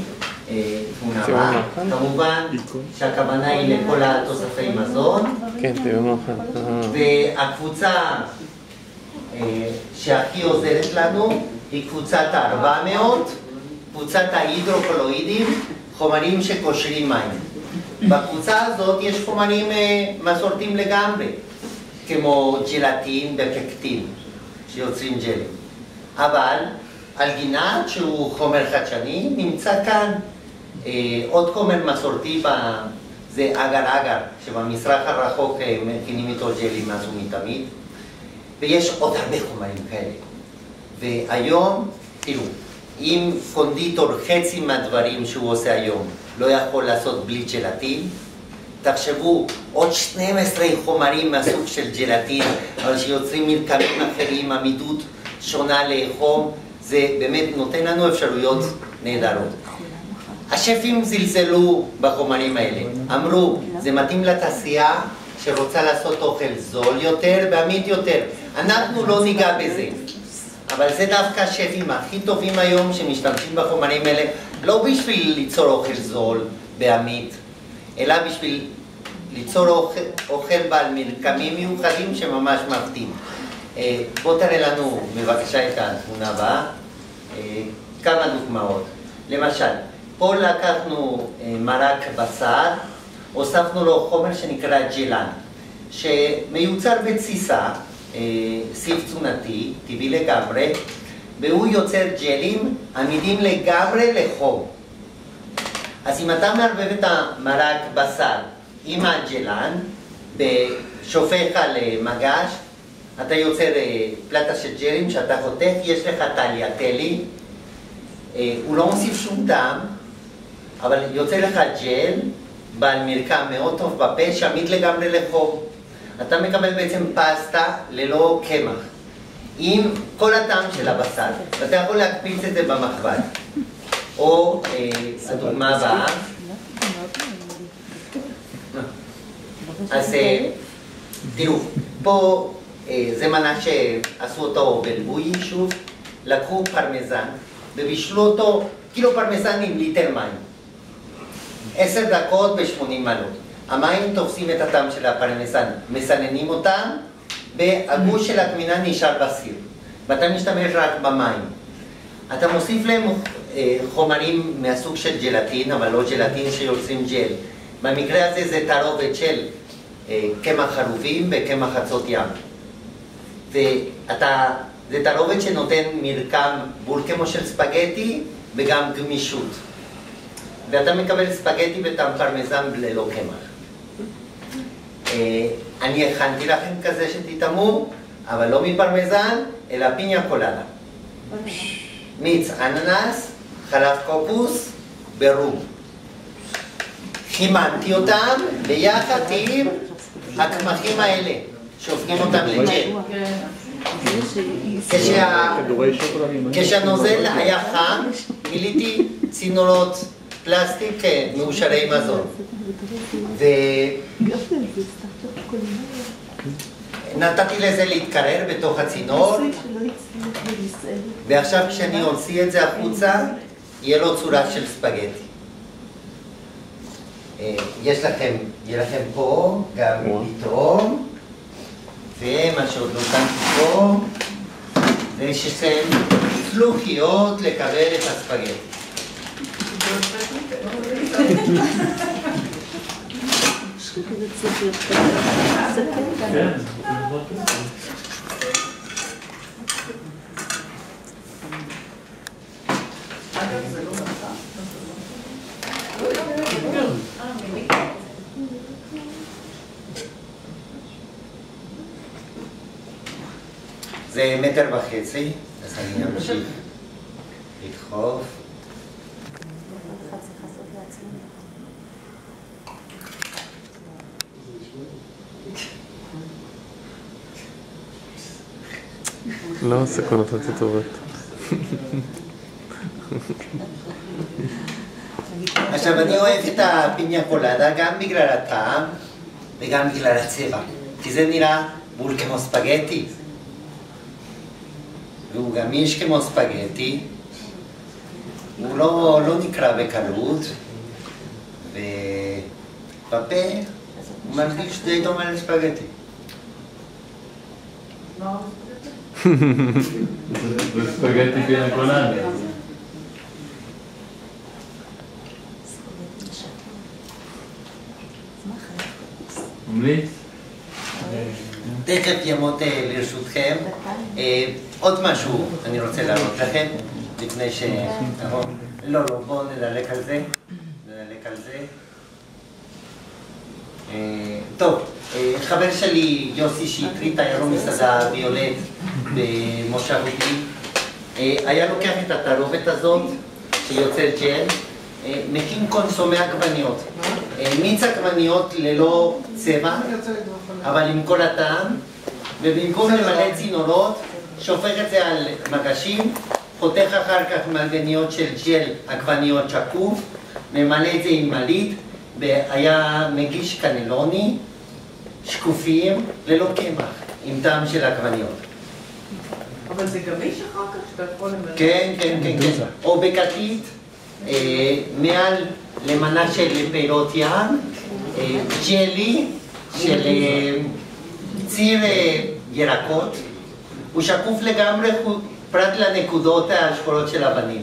תמונה הבאה. כמובן שהכוונה היא לכל התוספי מזון. כן, תראו מוכן. והקבוצה שהכי עוזרת לנו היא קבוצת ה-400, קבוצת ההידרוקולואידים, חומרים שקושרים מים. בקבוצה הזאת יש חומרים מסורתיים לגמרי, כמו ג'לטין ופקטין. שיוצרים ג'לים. אבל אלגינט, שהוא חומר חדשני, נמצא כאן. עוד חומר מסורתי זה אגר-אגר, שבמזרח הרחוק מכינים איתו ג'לים מאז ומתמיד. ויש עוד הרבה חומרים כאלה. והיום, תראו, אם קונדיטור חצי מהדברים שהוא עושה היום לא יכול לעשות בלי ג'לטין, תחשבו, עוד 12 חומרים מהסוג של ג'לטין, אבל שיוצרים מרקמים אחרים, עמידות שונה לחום, זה באמת נותן לנו אפשרויות נהדרות. השפים זלזלו בחומרים האלה, אמרו, זה מתאים לתעשייה שרוצה לעשות אוכל זול יותר ועמיד יותר. אנחנו לא ניגע בזה, אבל זה דווקא השפים הכי טובים היום שמשתמשים בחומרים האלה, לא בשביל ליצור אוכל זול ועמיד, אלא בשביל ליצור אוכל בעל מרקמים מיוחדים שממש מפתים. בוא תראה לנו בבקשה את התמונה הבאה, כמה דוגמאות. למשל, פה לקחנו מרק בשר, הוספנו לו חומר שנקרא ג'לן, שמיוצר בתסיסה, סיב תזונתי, טבעי לגמרי, והוא יוצר ג'לים עמידים לגמרי לחום. אז אם אתה מערבב את המרק בשר עם הג'לן שופך על מגש, אתה יוצר פלטה של ג'לים שאתה חותך, יש לך טליאטלי, הוא לא מוסיף שום טעם, אבל יוצא לך ג'ל בעל מרקם מאוד טוב בפה, שעמיד לגמרי לחום. אתה מקבל בעצם פסטה ללא קמח, עם כל הטעם של הבשר, ואתה יכול להקפיץ את זה במחבת. או הדוגמה הבאה, אז תראו, פה זה מנה שעשו אותו בלבוי, שוב, לקחו פרמזן ובישלו אותו, קילו פרמזן עם ליטר מים. 10 דקות ב-80 מעלות. המים תופסים את הטעם של הפרמזן, מסננים אותם, והגוש של התמינה נשאר בסיר. ואתה משתמש רק במים. אתה מוסיף להם חומרים מהסוג של ג'לטין, אבל לא ג'לטין שיוצרים ג'ל. במקרה הזה זה תערובת של קמח חרובים וקמח חצות ים. זה תערובת שנותן מרקם בול כמו של ספגטי וגם גמישות. ואתה מקבל ספגטי וטעם פרמזן ללא קמח. אני הכנתי לכם כזה שתטעמו, אבל לא מפרמזן, אלא פיניה קולדה. מיץ אננס, חלב קוקוס, ברום. חיממתי אותם ביחד עם הקמחים האלה, שהופכים אותם לג'ל. כשהנוזל היה חם, מילאתי צינורות פלסטיק מאושרי מזון. נתתי לזה להתקרר בתוך הצינור, ועכשיו כשאני אוציא את זה החוצה, יהיה לו צורה של ספגטי. יהיה לכם פה גם לתרום, ומה שעוד לא שמתי פה, זה שכם פלוחיות לקבל את הספגטי. זה 1.5 מטר, אז אני אמשיך לדחוף. לא עושה קונוטציה טובות. עכשיו אני אוהב את הפיניה קולדה גם בגלל הטעם וגם בגלל הצבע, כי זה נראה בול כמו ספגטי, והוא גמיש כמו ספגטי, הוא לא נקרא בקלות, ובפה הוא מרגיש די דומה לספגטי. זה ספגטי פיניה קולדה. ממליץ? תכף יעמוד לרשותכם. עוד משהו אני רוצה להראות לכם, לפני ש... לא, בואו נדלק על זה. טוב, חבר שלי יוסי שטרית היה לו מסעדה ויולט במושבותי. היה לוקח את התערובת הזאת שיוצר ג'ל, מקים קונסומי עגבניות. מיץ עגבניות ללא צבע, אבל עם כל הטעם, ובמקום למלא צינורות, שופך את זה על מגשים, חותך אחר כך מעגבניות של ג'ל עגבניות שקוף, ממלא את זה עם מלית, והיה מגיש קנלוני, שקופים, ללא קמח, עם טעם של עגבניות. אבל זה גמיש אחר כך שאתה יכול למלא? כן. או בקטית, מעל למנה של פירות ים, ג'לי של ציר ירקות, הוא שקוף לגמרי פרט לנקודות השחורות של הווניל.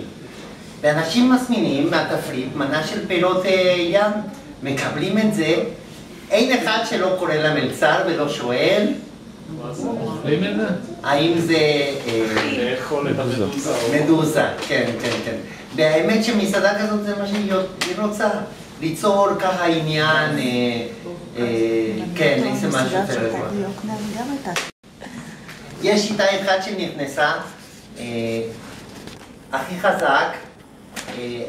ואנשים מזמינים מהתפריט מנה של פירות ים, מקבלים את זה, אין אחד שלא קורא למלצר ולא שואל האם זה מדוזה. כן. והאמת שמסעדה כזאת זה מה שהיא רוצה. ליצור ככה עניין, כן, איזה משהו יותר זמן. יש שיטה אחת שנכנסה, הכי חזק,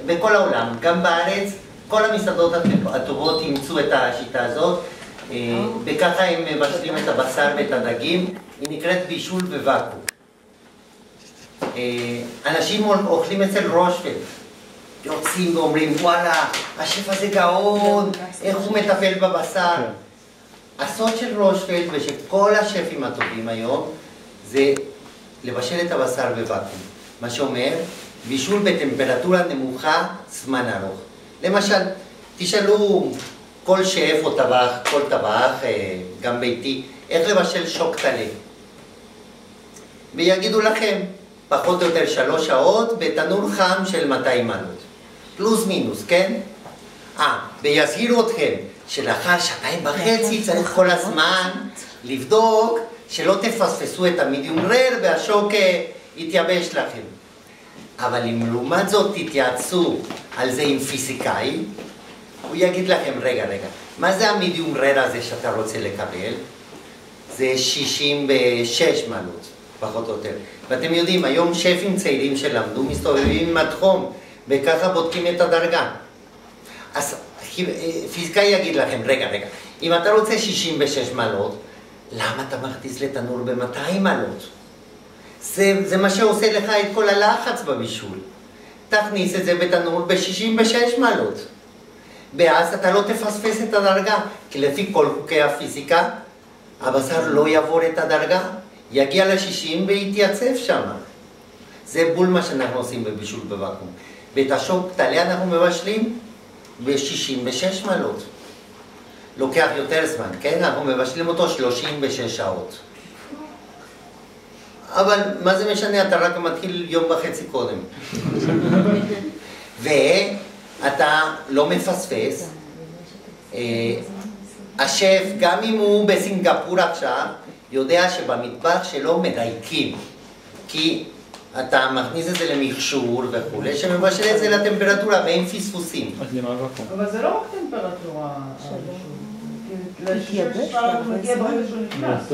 בכל העולם, גם בארץ, כל המסעדות הטובות אימצו את השיטה הזאת, וככה הם מבשלים את הבשר ואת הדגים, היא נקראת בישול בוואקום. אנשים אוכלים אצל רושפלד, יוצאים ואומרים, וואלה, השף הזה גאון, איך הוא מטפל בבשר. הסוד של רושפלד ושל כל השפים הטובים היום, זה לבשל את הבשר בוואקום. מה שאומר, בישול בטמפרטורה נמוכה, זמן ארוך. למשל, תשאלו כל שף או טבח, כל טבח, גם ביתי, איך לבשל שוק טלה. ויגידו לכם, פחות או יותר 3 שעות בתנור חם של 200 מעלות. פלוס מינוס, כן? ויזהירו אתכם שלאחר 2.5 צריך כל הזמן לבדוק שלא תפספסו את המדיום רר והשוק יתייבש לכם. אבל אם לעומת זאת תתייעצו על זה עם פיזיקאי, הוא יגיד לכם, רגע, מה זה המדיום רר הזה שאתה רוצה לקבל? זה 66 מעלות, פחות או יותר. ואתם יודעים, היום שפים צעירים שלמדו מסתובבים עם התחום, וככה בודקים את הדרגה. אז פיזיקאי יגיד לכם, רגע, אם אתה רוצה 66 מעלות, למה אתה מכניס לתנור ב-200 מעלות? זה מה שעושה לך את כל הלחץ בבישול. תכניס את זה בתנור ב-66 מעלות. ואז אתה לא תפספס את הדרגה, כי לפי כל חוקי הפיזיקה, הבשר לא יעבור את הדרגה, יגיע ל-60 ויתייצב שם. זה בול מה שאנחנו עושים בבישול בוואקום. ואת השוק טלה אנחנו מבשלים ב-66 מעלות. לוקח יותר זמן, כן? אנחנו מבשלים אותו 36 שעות. אבל מה זה משנה? אתה רק מתחיל יום וחצי קודם. ואתה לא מפספס. השף, גם אם הוא בסינגפור עכשיו, יודע שבמטבח שלו מדייקים. כי אתה מכניס את זה למכשור וכולי, שמבשל את זה לטמפרטורה ואין פספוסים. אבל זה לא רק טמפרטורה. ל-66 מעלות מגיע ברגע שהוא נכנס.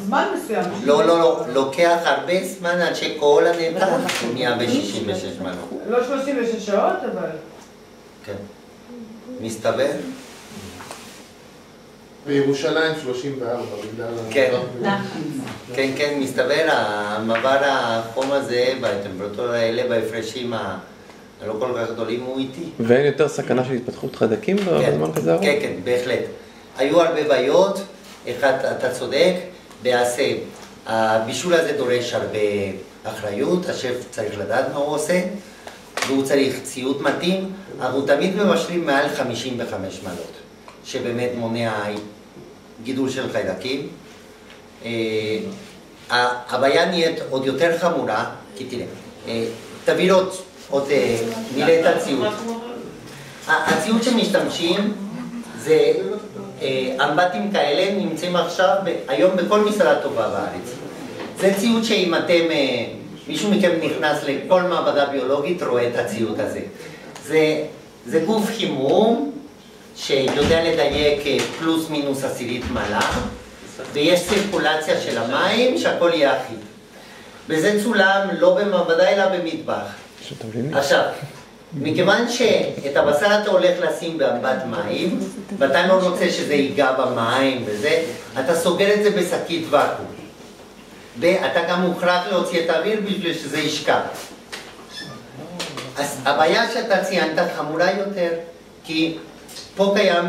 זמן מסוים. לא, לוקח הרבה זמן עד שכל הנתח נהיה ב-66 מעלות. לא 36 שעות, אבל... כן. מסתבר? בירושלים 34, בגלל... כן, מסתבר, המעבר החום הזה, בטמפרטורה האלה, בהפרשים הלא כל כך גדולים, הוא איטי. ואין יותר סכנה של התפתחות חיידקים בזמן כזה ארוך? כן, בהחלט. היו הרבה בעיות, אחד, אתה צודק, בעשה. הבישול הזה דורש הרבה אחריות, השף צריך לדעת מה הוא עושה, והוא צריך ציוד מתאים, אנחנו תמיד מבשלים מעל 55 מעלות, שבאמת מונע גידול של חיידקים. הבעיה נהיית עוד יותר חמורה, כי תראה, תביא עוד מילא את הציוד. הציוד שמשתמשים זה אמבטים כאלה, נמצאים עכשיו היום בכל מסעדה טובה בארץ. זה ציוד שאם אתם, מישהו מכם נכנס לכל מעבדה ביולוגית, רואה את הציוד הזה. זה גוף חימום שיודע לדייק פלוס מינוס 10 מעלה, ויש סירקולציה של המים שהכל יהיה אחיד. וזה צולם לא במעבדה אלא במטבח. עכשיו, מכיוון שאת הבשר אתה הולך לשים באמבט מים, ואתה לא רוצה שזה ייגע במים וזה, אתה סוגר את זה בשקית ואקום. ואתה גם מוכרח להוציא את האוויר בשביל שזה ישקע. אז הבעיה שאתה ציינת חמורה יותר, כי פה קיים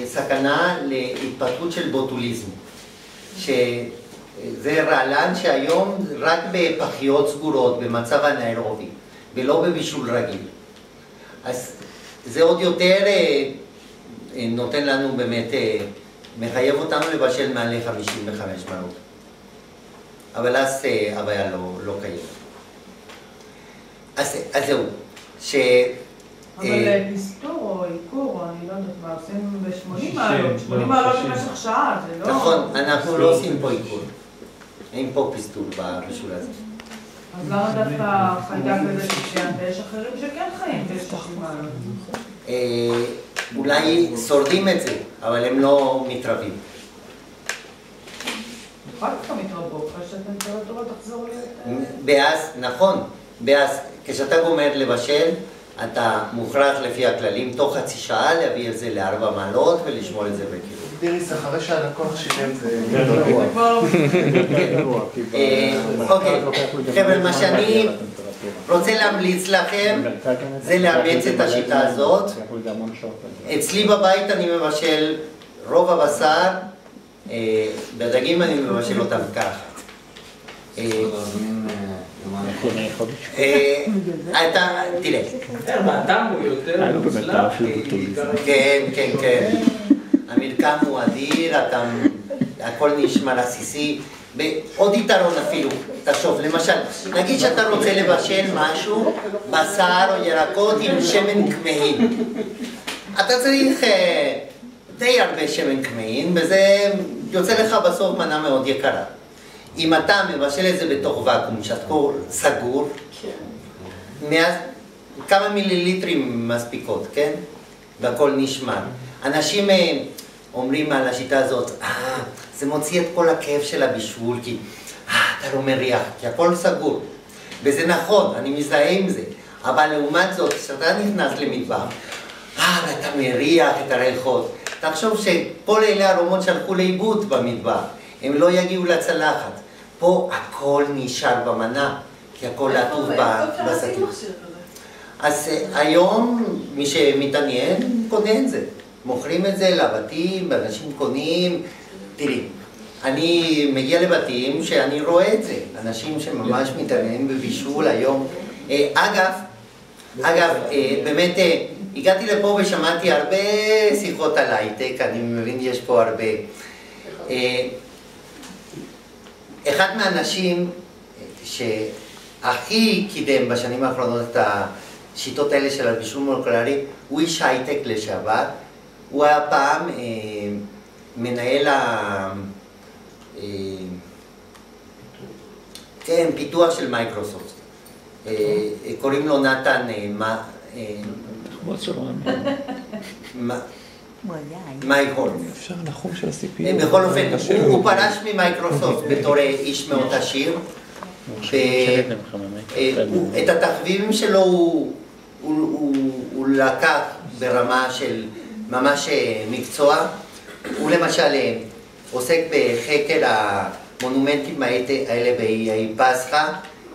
סכנה להתפתחות של בוטוליזם, שזה רעלן שהיום רק בפחיות סגורות, במצב אנאירובי, ולא בבישול רגיל. אז זה עוד יותר נותן לנו באמת, מחייב אותנו לבשל מעל 55 מעלות. אבל אז הבעיה לא קיימת. אז זהו, אבל פיסטור או עיקור, אני לא יודעת מה, עושים ב-80 מעלות, 80 מעלות במשך שעה, זה לא... נכון, אנחנו לא עושים פה עיקור. אין פה פיסטור בבישול הזה. אז למה דווקא חיידק הזה שציינת? יש אחרים שכן חיים ב-60 מעלות. אולי שורדים את זה, אבל הם לא מתרבים. אחר כך מתרבו, אחרי שהטמפרטורה תחזור להיות... באז, נכון, באז, כשאתה גומר לבשל, אתה מוכרח לפי הכללים תוך חצי שעה להביא את זה ל4 מעלות ולשמור את זה בקירור. דיריס, אחרי שהלקוח שילם זה... אוקיי, חבר'ה, מה שאני רוצה להמליץ לכם זה לאמץ את השיטה הזאת. אצלי בבית אני מבשל רוב הבשר, בדגים אני מבשל אותם ככה. תראה. הטעם הוא יותר מוצלח. כן, כן, כן. המרקם הוא אדיר, הכל נשמע עסיסי. ועוד יתרון אפילו, תחשוב, למשל, נגיד שאתה רוצה לבשל משהו, בשר או ירקות עם שמן כמהין. אתה צריך די הרבה שמן כמהין, וזה יוצא לך בסוף מנה מאוד יקרה. אם אתה מבשל את זה בתוך ואקום, שהכל סגור, כמה מיליליטרים מספיקות, כן? והכל נשמר. אנשים אומרים על השיטה הזאת, זה מוציא את כל הכאב של הבישול, כי אתה לא מריח, כי הכל סגור. וזה נכון, אני מזדהה עם זה. אבל לעומת זאת, כשאתה נכנס למטבח, ואתה מריח את הריחות, תחשוב שכל אלה ארומות שהלכו לאיבוד במטבח, הם לא יגיעו לצלחת. פה הכל נשאר במנה, כי הכל עטוף בשקים. אז היום מי שמתעניין קונה את זה. מוכרים את זה לבתים, אנשים קונים. תראי, אני מגיע לבתים שאני רואה את זה. אנשים שממש מתעניינים בבישול היום. אגב, באמת הגעתי לפה ושמעתי הרבה שיחות על הייטק, אני מבין יש פה הרבה. אחד מהאנשים שהכי קידם בשנים האחרונות את השיטות האלה של הבישול מולקולרי, הוא איש הייטק לשעבר. הוא היה פעם מנהל פיתוח של מייקרוסופט. קוראים לו נתן מייהול. אפשר לחום של ה-CPU. בכל אופן, הוא פרש ממייקרוסופט בתור איש מאוד עשיר. את התחביבים שלו הוא לקח ברמה של ממש מקצוע. הוא למשל עוסק בחקר המונומנטים האלה באיי פסחא,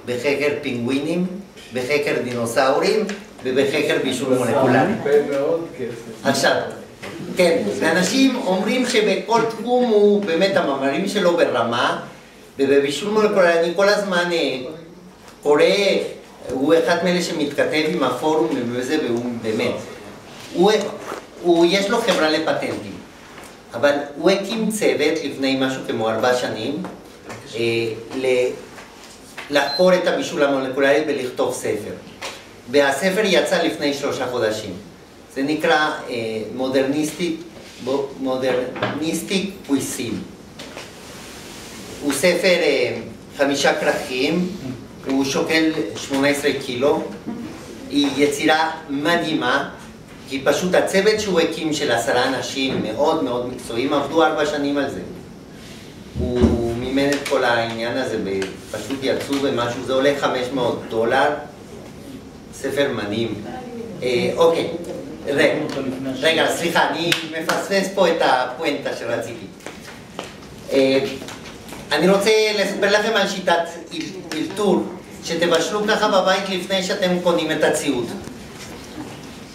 בחקר פינגווינים, בחקר דינוסאורים ובחקר בישול מולקולרי. עכשיו, כן, ואנשים אומרים שבכל תחום הוא באמת המאמרים שלו ברמה, ובבישול מולקולרי אני כל הזמן קורא, הוא אחד מאלה שמתכתב עם הפורום וזה, והוא באמת, יש לו חברה לפטנטים, אבל הוא הקים צוות לפני משהו כמו 4 שנים, לחקור את הבישול המולקולרי ולכתוב ספר. והספר יצא לפני 3 חודשים. זה נקרא מודרניסטיק קוויסין. הוא ספר 5 כרכים, הוא שוקל 18 קילו. היא יצירה מדהימה, כי פשוט הצוות שהוא הקים של 10 אנשים מאוד מאוד מקצועיים, עבדו 4 שנים על זה. הוא מימן את כל העניין הזה, ופשוט יצאו במשהו, זה עולה $500. ספר מדהים. אוקיי, רגע, סליחה, אני מפספס פה את הפואנטה שרציתי. אני רוצה לספר לכם על שיטת אלתור, שתבשלו ככה בבית לפני שאתם קונים את הציוד.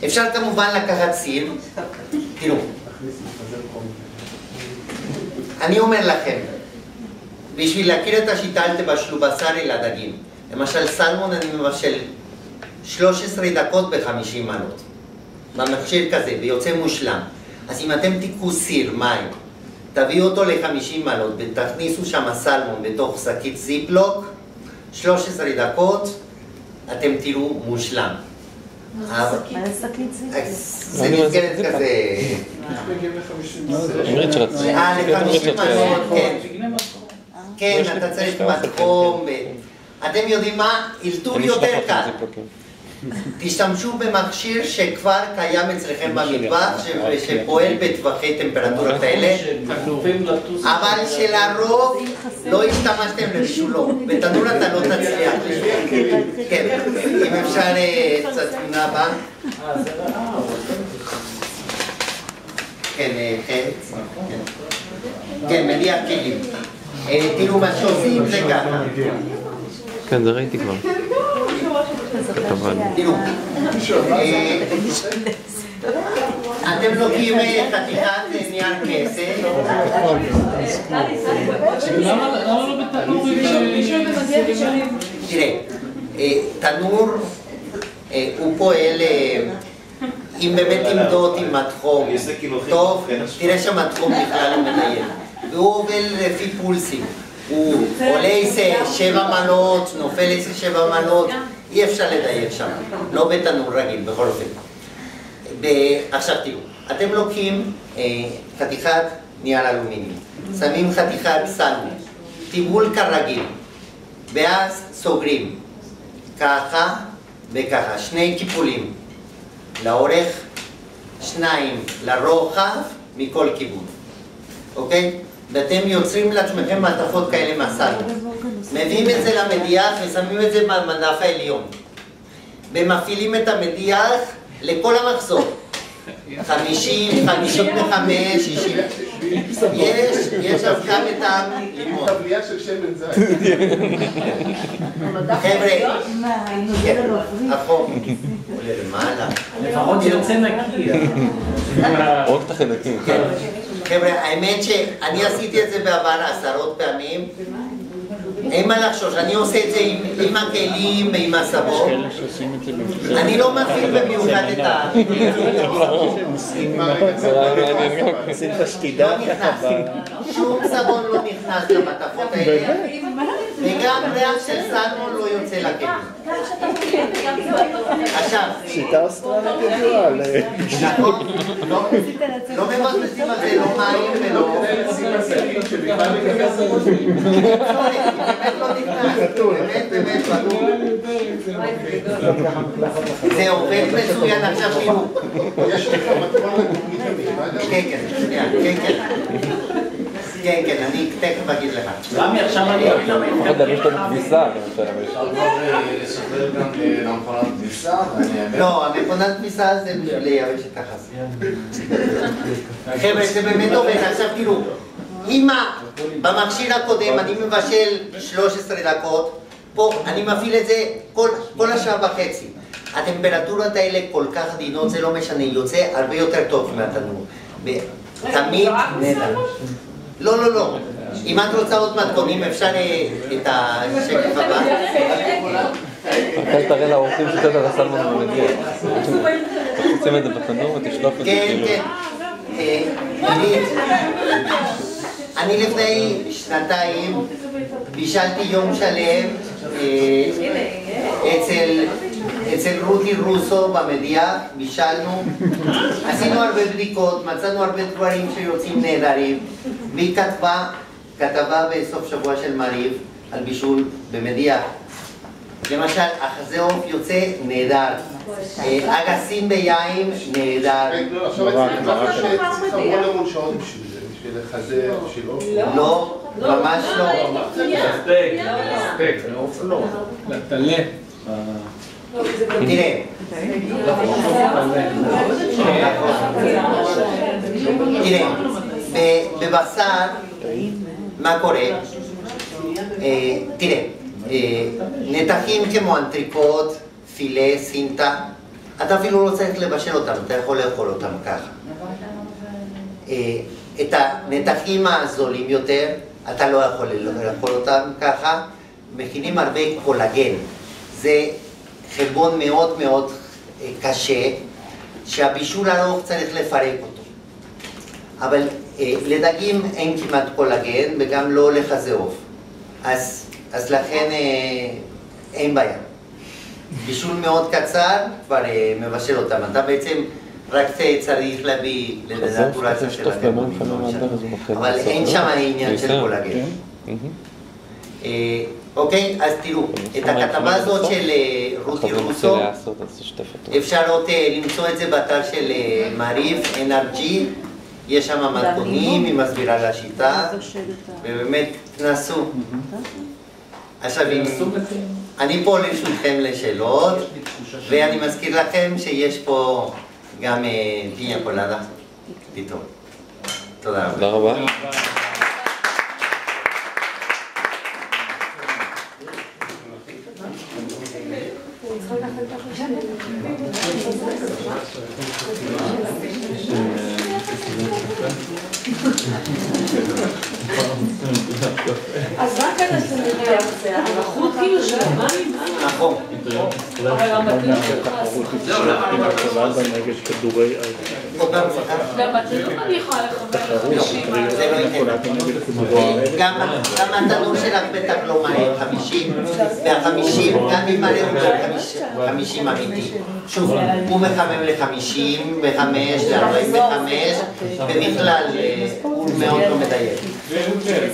אפשר כמובן לקחת סיר, תראו. אני אומר לכם, בשביל להכיר את השיטה אל תבשלו בשר אלא דגים. למשל סלמון אני מבשל 13 דקות ב-50 מעלות. במכשיר כזה, ויוצא מושלם. אז אם אתם תיקחו סיר, מים, תביאו אותו ל-50 מעלות ותכניסו שם סלמון בתוך שקית זיפלוק, 13 דקות, אתם תראו מושלם. מה זה שקית זיפלוק? זה מסגרת כזה... ל-50 מעלות, כן. כן, אתה צריך מתחום. אתם יודעים מה? אלתור יותר קל. תשתמשו במכשיר שכבר קיים אצלכם במטבח, שפועל בטווחי טמפרטורות האלה, אבל שלרוב לא השתמשתם לבישולו. בתנור אתה לא תצליח. כן, אם אפשר קצת תמונה הבאה. כן, מדיח כלים. תראו מה שעושים זה ככה. כן, זה ראיתי כבר. תראו, אתם לוקחים חתיכת נייר כסף. למה לא בתנור? תראה, תנור הוא פועל, אם באמת תמדוד עם מתחום טוב, תראה שהמתחום בכלל הוא מנהל. והוא עובד לפי פולסים. הוא עולה איזה 7 מעלות, נופל איזה 7 מעלות, אי אפשר לדייק שם, לא בתנור רגיל, בכל אופן. עכשיו תראו, אתם לוקחים חתיכת נייר אלומיניום, שמים חתיכת סלמון, טיבול כרגיל, ואז סוגרים, ככה וככה, 2 קיפולים, לאורך, 2 לרוחב, מכל כיוון, אוקיי? ואתם יוצרים לעצמכם מעטפות כאלה מהסלמון. מביאים את זה למדיח ושמים את זה במדף העליון. ומפעילים את המדיח לכל המחזור. 50, 55, 60. יש אז גם את הלימון. טבליה של שמן זית. חבר'ה, החוק עולה למעלה. לפחות יוצא נקי. רק את החלקים. חבר'ה, האמת שאני עשיתי את זה בעבר 10 פעמים. אין מה לחשוש, אני עושה את זה עם הכלים ועם הסבון. אני לא מפעיל במיוחד את ה... עושים את השקידה ככה. שום סבון לא נכנס למטפות האלה, וגם ריח של סלמון לא יוצא לכלים. עכשיו, שיטה אוסטרלית ידועה. לא מבזבזים על זה, לא מים ולא... באמת לא נכנס. זה עובד מצוין עכשיו תראו. יש לך מתכון לתוכנית כן, אני תכף אגיד לך. רמי, עכשיו אני אגיד לך. לפחות להביא שאתה בכביסה, למשל. לספר גם למכונת כביסה, לא, המכונת כביסה זה בשביל לייבש את החס. חבר'ה, זה באמת עובד. עכשיו תראו, אם במכשיר הקודם אני מבשל 13 דקות, פה אני מפעיל את זה כל השעה וחצי. הטמפרטורות האלה כל כך עדינות, זה לא משנה, יוצא הרבה יותר טוב מהתנור. תמיד נהדר. לא. אם את רוצה עוד מתכונים, אפשר את השקף הבא. אחרי תראה לאורחים שתת על הסלמון במדיח. תשים את זה בתנור ותשלוף את זה. כן. אני לפני 2 בישלתי יום שלם אצל רותי רוסו במדיח, בישלנו, עשינו הרבה בדיקות, מצאנו הרבה דברים שיוצאים נהדרים, והיא כתבה בסוף שבוע של מעריב על בישול במדיח. למשל, החזה עוף יוצא נהדר, אגסים ביין נהדר. עכשיו צריך המון המון שעות בשביל זה, בשביל לחזה, בשביל עוף. לא, ממש לא. ספק, עוף לא. לטלה. תראה, בבשר, מה קורה? תראה, נתחים כמו אנטריקוט, פילה, סינטה, אתה אפילו לא צריך לבשל אותם, אתה יכול לאכול אותם ככה. את הנתחים הזולים יותר, אתה לא יכול לאכול אותם ככה, מכינים הרבה קולגן. זה חלבון מאוד מאוד קשה, שהבישול ארוך צריך לפרק אותו. אבל לדגים אין כמעט קולגן וגם לא לחזה עוף. אז לכן אין בעיה. בישול מאוד קצר, כבר מבשל אותם. אתה בעצם רק צריך להביא לדנטורציה של הגלבונים. אבל אין שם העניין של קולגן. אוקיי? אז תראו, את הכתבה הזאת של רותי רוסו, אפשר עוד למצוא את זה באתר של מעריב, NRG, יש שם מתכונים, היא מסבירה לה שיטה, ובאמת תנסו. עכשיו, אני פה לרשותכם לשאלות, ואני מזכיר לכם שיש פה גם פיניה קולדה, פתאום. תודה רבה. תודה רבה. אז מה כן עשו לזה? הלכות כאילו של המים? נכון. אבל המתנות נגד כדורי והמתנות אני יכולה גם התנור שלך בטח לא מלא 50, וה-50, גם אם מלא הוא 50 אמיתי. שוב, הוא מחמם ל-50, ו-5, ל-45, ובכלל הוא מאוד לא מדייק.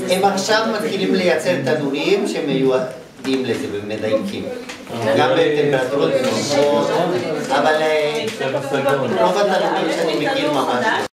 הם עכשיו מתחילים לייצר תנורים שמיועדים לזה ומדייקים. גם בטמפרטורות נמוכות, אבל רוב התנורים שאני מכיר ממש